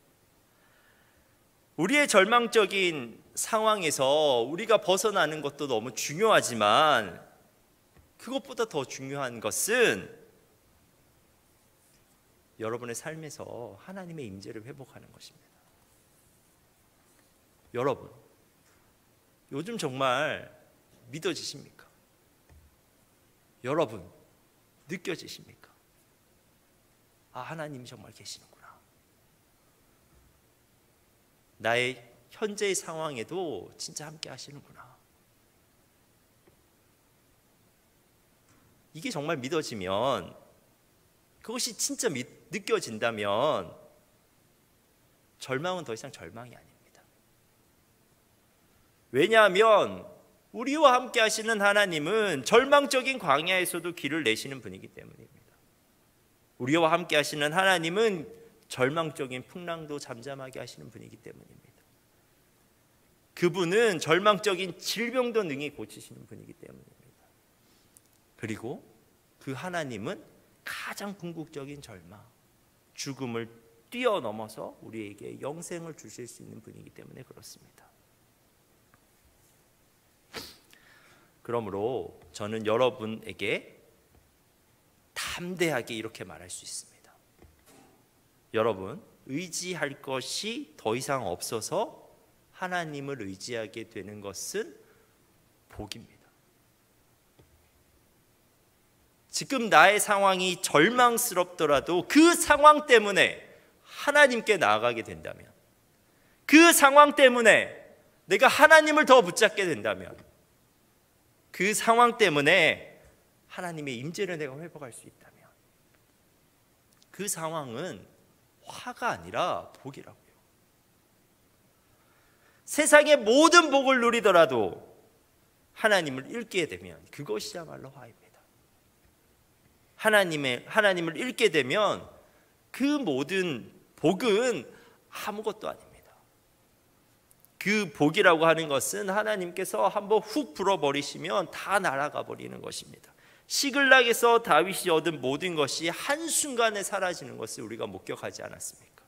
Speaker 1: 우리의 절망적인 상황에서 우리가 벗어나는 것도 너무 중요하지만 그것보다 더 중요한 것은 여러분의 삶에서 하나님의 임재를 회복하는 것입니다. 여러분, 요즘 정말 믿어지십니까? 여러분, 느껴지십니까? 아, 하나님이 정말 계시는구나. 나의 현재의 상황에도 진짜 함께 하시는구나. 이게 정말 믿어지면, 그것이 진짜 느껴진다면 절망은 더 이상 절망이 아닙니다. 왜냐하면 우리와 함께 하시는 하나님은 절망적인 광야에서도 길을 내시는 분이기 때문입니다. 우리와 함께 하시는 하나님은 절망적인 풍랑도 잠잠하게 하시는 분이기 때문입니다. 그분은 절망적인 질병도 능히 고치시는 분이기 때문입니다. 그리고 그 하나님은 가장 궁극적인 절망, 죽음을 뛰어넘어서 우리에게 영생을 주실 수 있는 분이기 때문에 그렇습니다. 그러므로 저는 여러분에게 담대하게 이렇게 말할 수 있습니다. 여러분, 의지할 것이 더 이상 없어서 하나님을 의지하게 되는 것은 복입니다. 지금 나의 상황이 절망스럽더라도 그 상황 때문에 하나님께 나아가게 된다면, 그 상황 때문에 내가 하나님을 더 붙잡게 된다면, 그 상황 때문에 하나님의 임재를 내가 회복할 수 있다면, 그 상황은 화가 아니라 복이라고요. 세상의 모든 복을 누리더라도 하나님을 잃게 되면 그것이야말로 화입니다. 하나님을 잃게 되면 그 모든 복은 아무것도 아닙니다. 그 복이라고 하는 것은 하나님께서 한번 훅 불어버리시면 다 날아가 버리는 것입니다. 시글락에서 다윗이 얻은 모든 것이 한순간에 사라지는 것을 우리가 목격하지 않았습니까?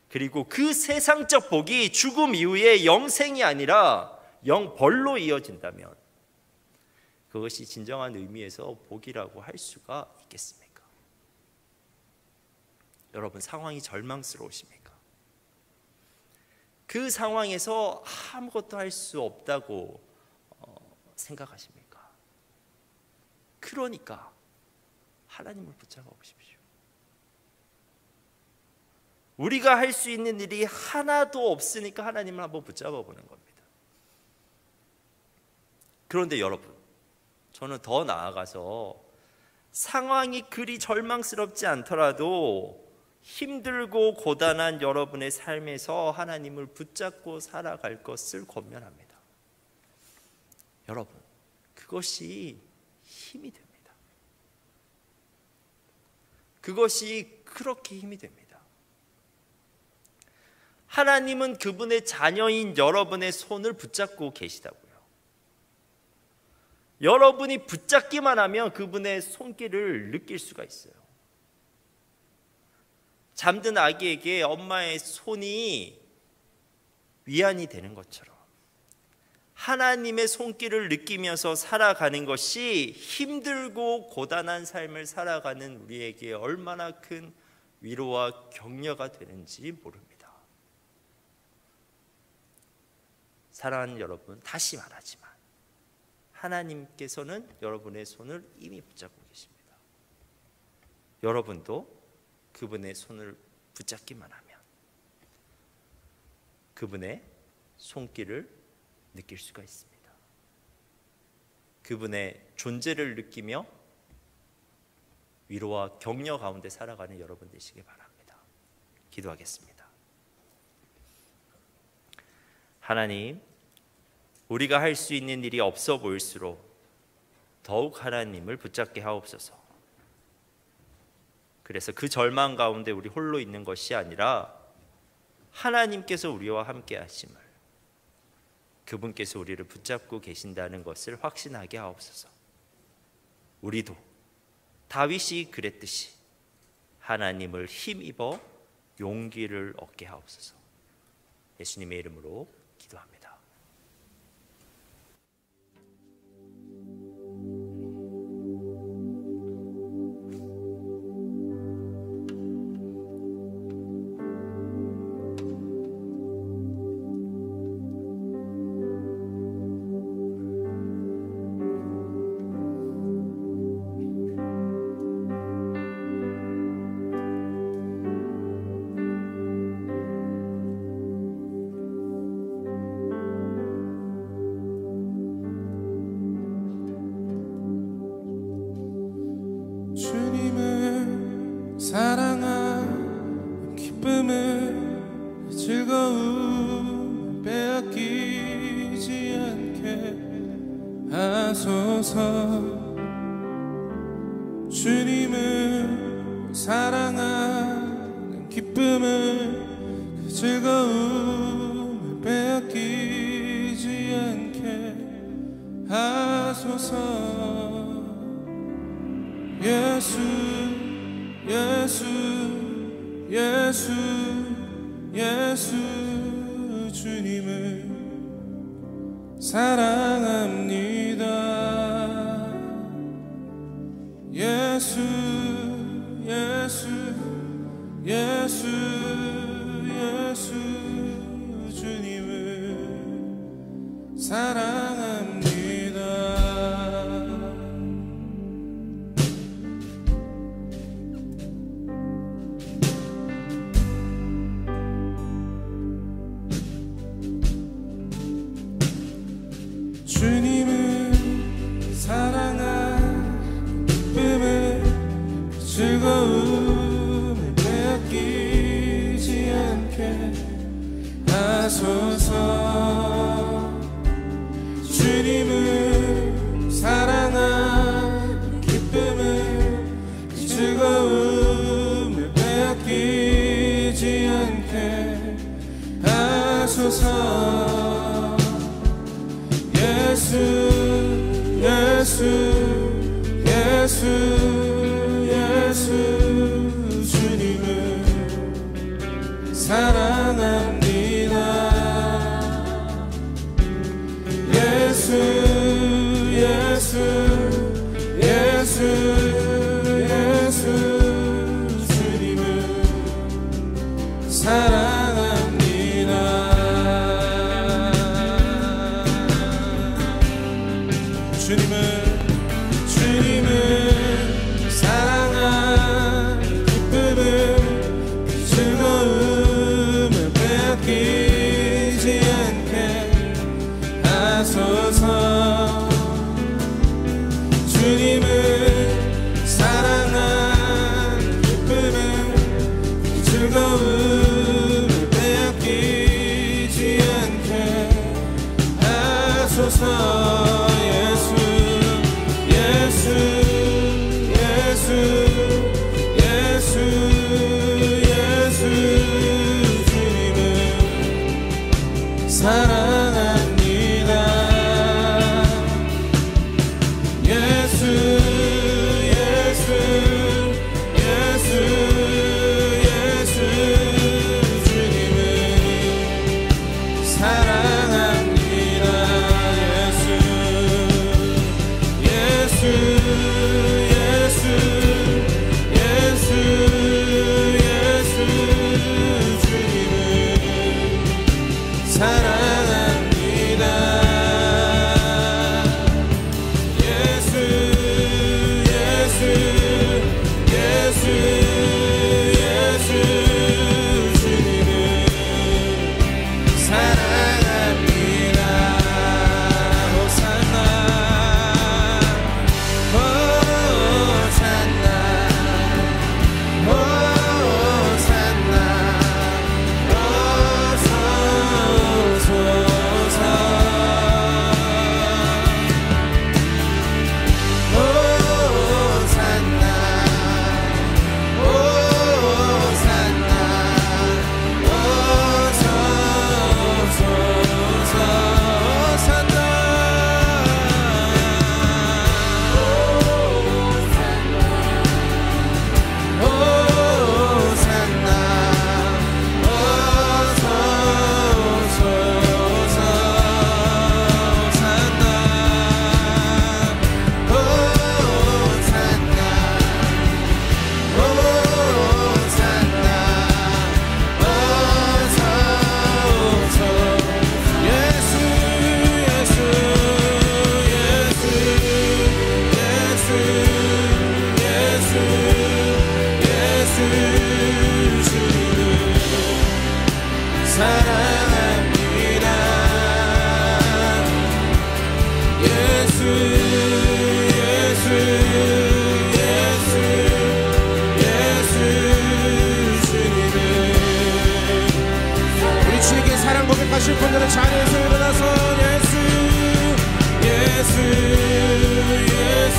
Speaker 1: 그리고 그 세상적 복이 죽음 이후에 영생이 아니라 영벌로 이어진다면 그것이 진정한 의미에서 복이라고 할 수가 있겠습니까? 여러분, 상황이 절망스러우십니까? 그 상황에서 아무것도 할 수 없다고 생각하십니까? 그러니까 하나님을 붙잡아 보십시오. 우리가 할 수 있는 일이 하나도 없으니까 하나님을 한번 붙잡아 보는 겁니다. 그런데 여러분, 저는 더 나아가서 상황이 그리 절망스럽지 않더라도 힘들고 고단한 여러분의 삶에서 하나님을 붙잡고 살아갈 것을 권면합니다. 여러분, 그것이 힘이 됩니다. 그것이 그렇게 힘이 됩니다. 하나님은 그분의 자녀인 여러분의 손을 붙잡고 계시다고요. 여러분이 붙잡기만 하면 그분의 손길을 느낄 수가 있어요. 잠든 아기에게 엄마의 손이 위안이 되는 것처럼 하나님의 손길을 느끼면서 살아가는 것이 힘들고 고단한 삶을 살아가는 우리에게 얼마나 큰 위로와 격려가 되는지 모릅니다. 사랑하는 여러분, 다시 말하지만 하나님께서는 여러분의 손을 이미 붙잡고 계십니다. 여러분도 그분의 손을 붙잡기만 하면 그분의 손길을 느낄 수가 있습니다. 그분의 존재를 느끼며 위로와 격려 가운데 살아가는 여러분 되시길 바랍니다. 기도하겠습니다. 하나님, 우리가 할 수 있는 일이 없어 보일수록 더욱 하나님을 붙잡게 하옵소서. 그래서 그 절망 가운데 우리 홀로 있는 것이 아니라 하나님께서 우리와 함께 하심을, 그분께서 우리를 붙잡고 계신다는 것을 확신하게 하옵소서. 우리도 다윗이 그랬듯이 하나님을 힘입어 용기를 얻게 하옵소서. 예수님의 이름으로 기도합니다.
Speaker 3: 주님을 사랑하는 기쁨을 즐거움을 빼앗기지 않게 하소서. 주님을 사랑하는 기쁨을 그 즐거움을 빼앗기지 않게 하소서. 예수 예수 예수 예수 주님을 사랑합니다. 예수 예수 예수 사랑합니다. 주님은 사랑한 기쁨을 즐거움을 빼앗기지 않게 하소서. 주님을 사랑한 기쁨을 즐거움을 빼앗기지 않게 하소서. 예수 예수 예수 예수 주님을 사랑합니다. 예수 예수 예수 예수 주님을 사랑합니다. 주님을 사랑한 기쁨을 즐거움을 빼앗기지 않게 하소서. 주님을 사랑한 기쁨을 즐거움을 빼앗기지 않게 하소서. 사랑합니다. 예수 예수 예수 예수 주님을 사랑합니다. 예수 예수 예수 예수 주님을 사랑합니다. 예수 예수 예수 예수 주님을 사랑합니다. 호산나 호산나 호산나 사랑합니다. 예수 예수 예수 예수 주님을 우리 주에게 사랑 고백하실 분들은 자리에서 일어나서 예수 예수 예수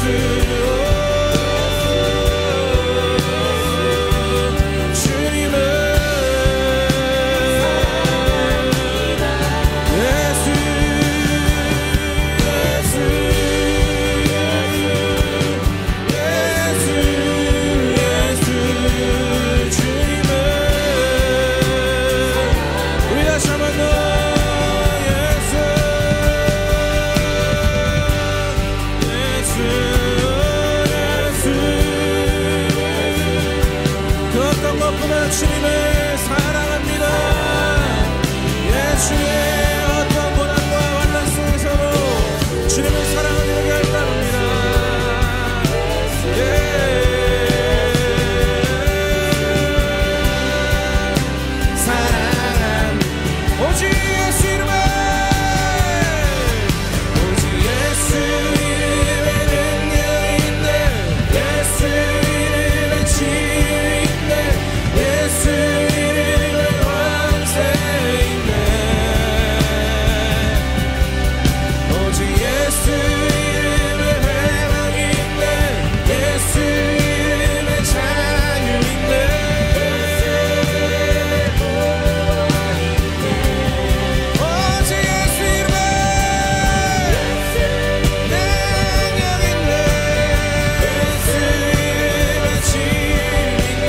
Speaker 3: 주님을 사랑합니다. 예수의 어떤 고난과 환난 속에서 예수 이름에 오직 예수 이름에 능력 있네 예수 이름에 치유 있네 예수 이름에 왕세 있네 오직 예수 이름에 회복 있네 예수 이름에 자유 있네 오직 예수 이름에 능력 있네 예수 이름에 치유 있네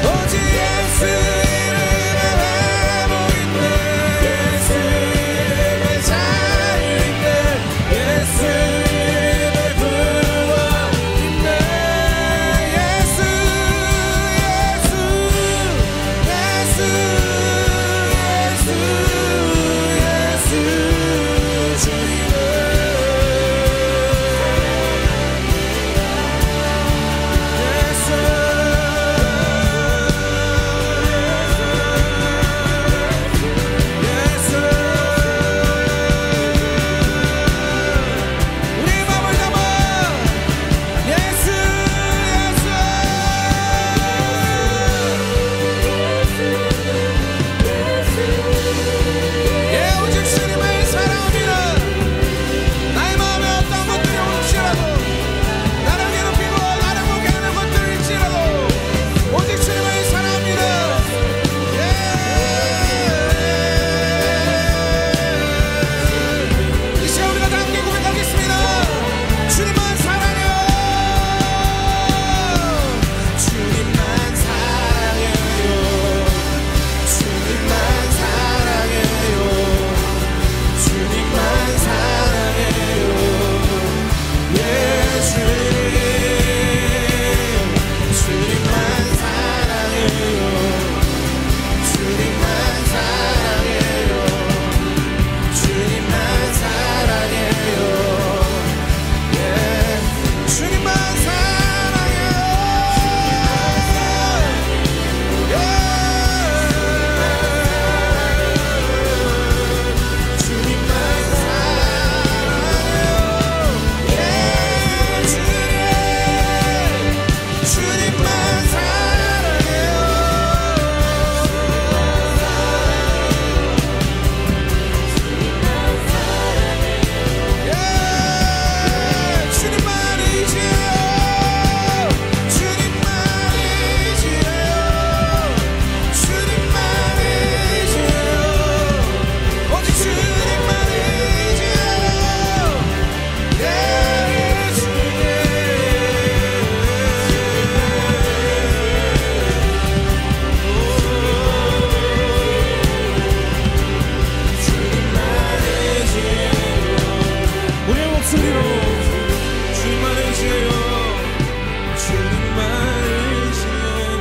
Speaker 3: 오직 예수 이름에 회복 있네 예수 이름에 자유 있네 예수 이름에 구원 있네 예수 우리 마음을 담아 예수 예 오직 주님을 사랑합니다 나의 마음에 어떤 것들이 올지라도 나를 괴롭히고 나를 보게 하는 것들일지라도 오직 주님을 사랑합니다 이 시간 우리가 다 함께 고백하겠습니다 주님만 사랑해요 주님만 사랑해요 주님만 사랑해요 주님만 사랑해요 예 주님 주님만 사랑해요 주님만 사랑해요 주님만 사랑해요 예 주님만 사랑해요 주님만 사랑해요 예 주님만 사랑해요 예 주님만 의지해요 주님만 의지해요 주님만 의지해요 오직 주님만 의지해요 예 주님 주님만 의지해요 우리의 목소리로 주님만 의지해요 주님만 의지해요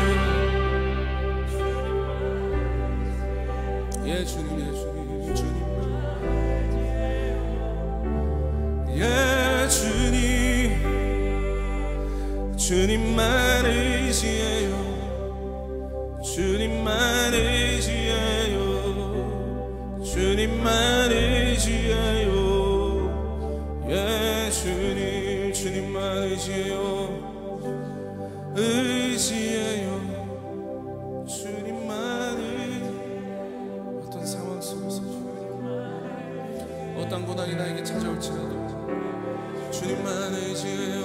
Speaker 3: 예 주님 예 주님 주님만 예 주님 주님만 의지해요 주님만 의지해요 주님만 의지해요 예 주님 주님만 의지해요 의지해요 주님만 어떤 상황 속에서 어떤 고난이 나에게 찾아올지라도 주님만 의지해요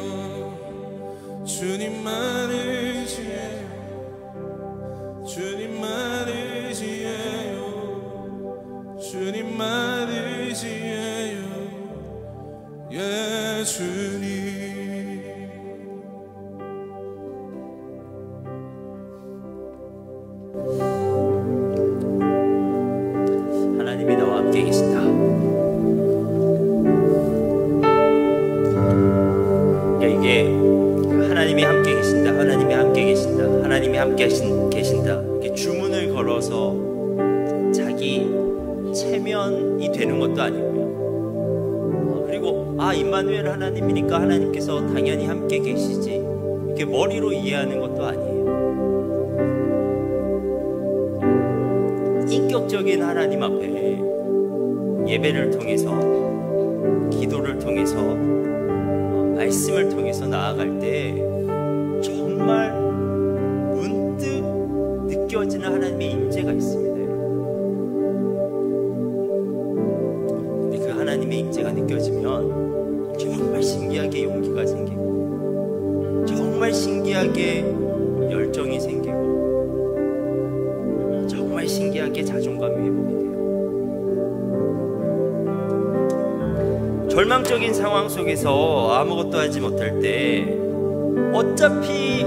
Speaker 3: 주님만 의지해요 주님만 의지해요 주님만 의지해요 예 주님
Speaker 1: 하나님이 나와 함께 계신다. 이게 하나님이 함께 계신다. 하나님이 함께 계신다. 하나님이 함께 계신다. 이렇게 주문을 걸어서 자기 체면이 되는 것도 아니고요. 그리고 임마누엘 하나님이니까 하나님께서 당연히 함께 계시지. 이렇게 머리로 이해하는 것도 아니에요. 인격적인 하나님 앞에 예배를 통해서, 기도를 통해서, 말씀을 통해서 나아갈 때 정말 문득 느껴지는 하나님의 임재가 있습니다. 근데 그 하나님의 임재가 느껴지면 정말 신기하게 용기가 생기고, 정말 신기하게 열정이 생기고, 정말 신기하게 자존감이 회복이 돼요. 절망적인 상황 속에서 아무것도 하지 못할 때, 어차피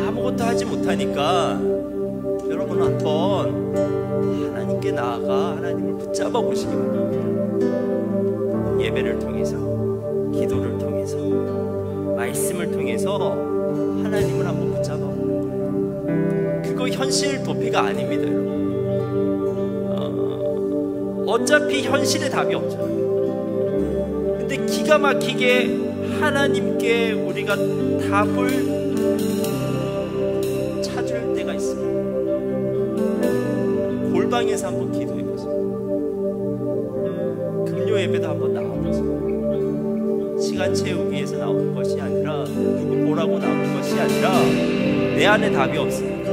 Speaker 1: 아무것도 하지 못하니까 여러분 한번 하나님께 나아가 하나님을 붙잡아 보시기 바랍니다. 예배를 통해서, 기도를 통해서, 말씀을 통해서 하나님을 한번 붙잡아 보는 거예요. 그거 현실 도피가 아닙니다, 여러분. 어차피 현실에 답이 없잖아요. 근데 기가 막히게 하나님께 우리가 답을 찾을 때가 있습니다. 골방에서 한번 기도해보세요. 금요 예배도 한번 나와보세요. 시간 채우기 위해서 나오는 것이 아니라, 누구 보라고 나오는 것이 아니라, 내 안에 답이 없으니까,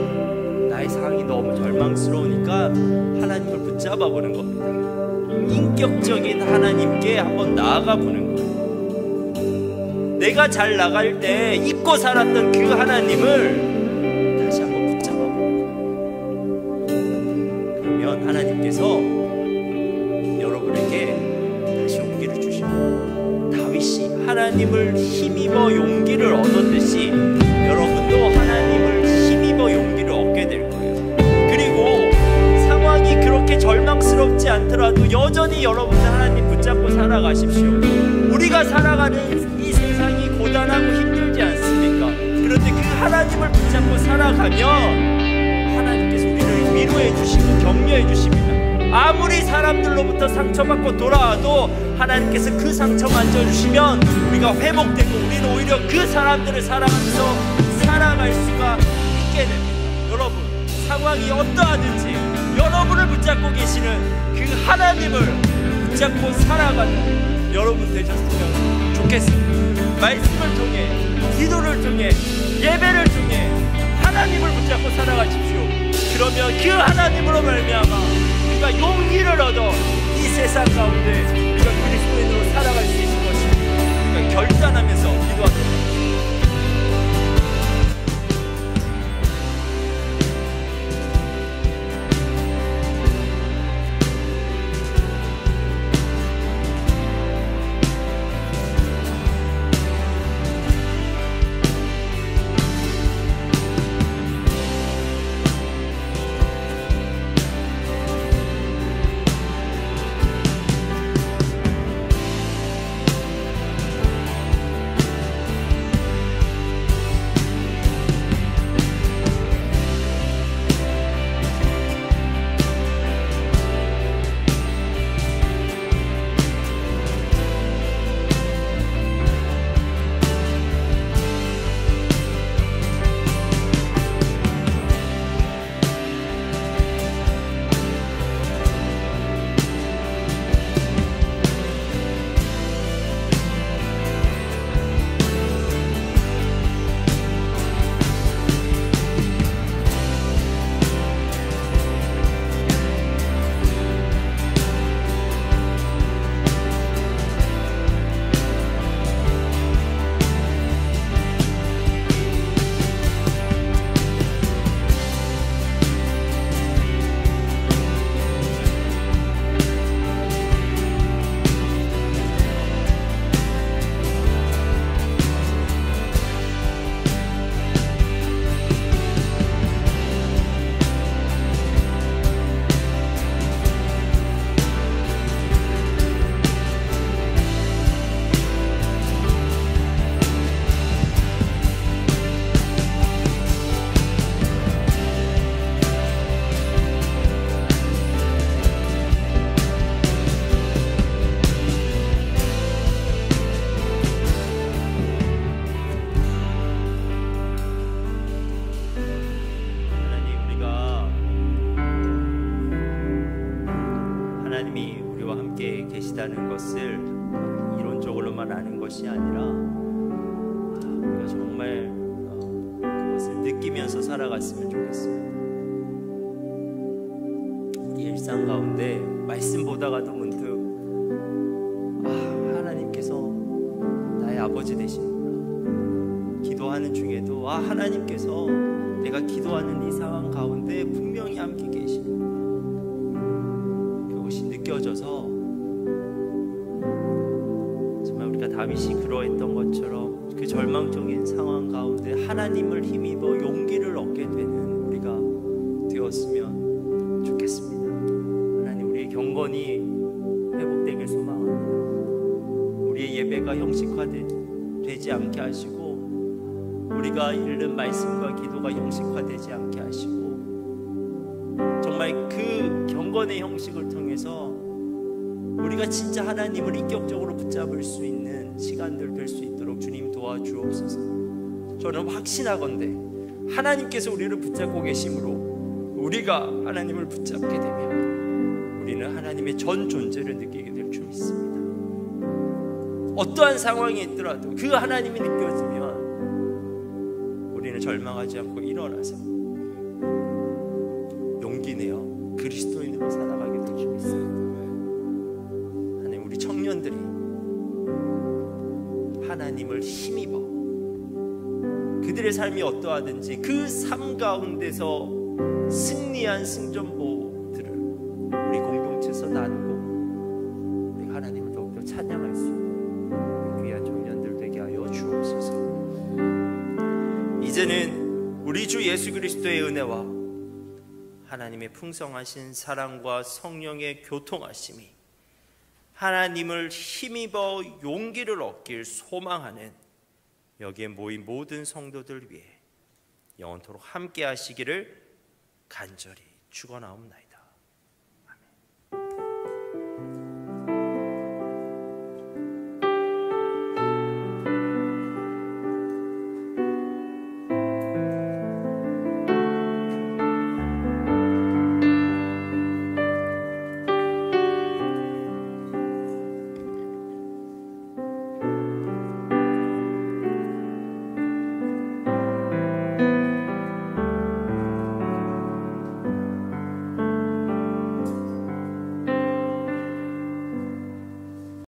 Speaker 1: 나의 상황이 너무 절망스러우니까 하나님을 붙잡아 보는 겁니다. 인격적인 하나님께 한번 나아가 보는 거예요. 내가 잘 나갈 때 잊고 살았던 그 하나님을 다시 한번 붙잡아 보는 거예요. 그러면 하나님께서 여러분에게 다시 용기를 주시고, 다윗이 하나님을 힘입어 용기를 얻었듯이 여러분도 하나님을 힘입어 용기를 얻게 될 거예요. 그리고 상황이 그렇게 절망스럽지 않더라도 여전히 여러분들 하나님 붙잡고 살아가십시오. 우리가 살아가는 이 세상이 고단하고 힘들지 않습니까? 그런데 그 하나님을 붙잡고 살아가면 하나님께서 우리를 위로해 주시고 격려해 주십니다. 아무리 사람들로부터 상처받고 돌아와도 하나님께서 그 상처 만져주시면 우리가 회복되고, 우리는 오히려 그 사람들을 사랑하면서 살아갈 수가 있게 됩니다. 여러분, 상황이 어떠하든지 여러분을 붙잡고 계시는 그 하나님을 붙잡고 살아가는 여러분 되셨으면 좋겠습니다. 말씀을 통해, 기도를 통해, 예배를 통해 하나님을 붙잡고 살아가십시오. 그러면 그 하나님으로 말미암아 우리가 용기를 얻어 이 세상 가운데 우리가 그리스도인으로 살아갈 수 있을 것입니다. 그러니까 결단하면서 기도합니다. 계신다는 것을 이론적으로만 아는 것이 아니라 우리가 정말 그것을 느끼면서 살아갔으면 좋겠습니다. 우리 일상 가운데 말씀 보다가도 문득 하나님께서 나의 아버지 되시는구나. 기도하는 중에도 하나님께서 내가 기도하는 이 상황 가운데 분명히 함께 계시는구나. 그것이 느껴져서 정말 우리가 다윗이 그러했던 것처럼 그 절망적인 상황 가운데 하나님을 힘입어 용기를 얻게 되는 우리가 되었으면 좋겠습니다. 하나님, 우리의 경건이 회복되길 소망합니다. 우리의 예배가 형식화되지 않게 하시고 우리가 읽는 말씀과 기도가 형식화되지 않게 하시고 정말 그 경건의 형식을 통해서 우리가 진짜 하나님을 인격적으로 붙잡을 수 있는 시간들 될 수 있도록 주님 도와주옵소서. 저는 확신하건대 하나님께서 우리를 붙잡고 계심으로 우리가 하나님을 붙잡게 되면 우리는 하나님의 전 존재를 느끼게 될 줄 믿습니다. 어떠한 상황이 있더라도 그 하나님이 느껴지면 우리는 절망하지 않고 일어나서 용기 내어 그리스도인으로 살아가게 될 줄 믿습니다. 하나님, 우리 청년들이 하나님을 힘입어 그들의 삶이 어떠하든지 그 삶 가운데서 승리한 승전보들을 우리 공동체에서 나누고 우리 하나님을 더욱더 찬양할 수 있는 귀한 청년들 되게 하여 주옵소서. 이제는 우리 주 예수 그리스도의 은혜와 하나님의 풍성하신 사랑과 성령의 교통하심이 하나님을 힘입어 용기를 얻길 소망하는 여기에 모인 모든 성도들 위해 영원토록 함께 하시기를 간절히 축원하옵나이다.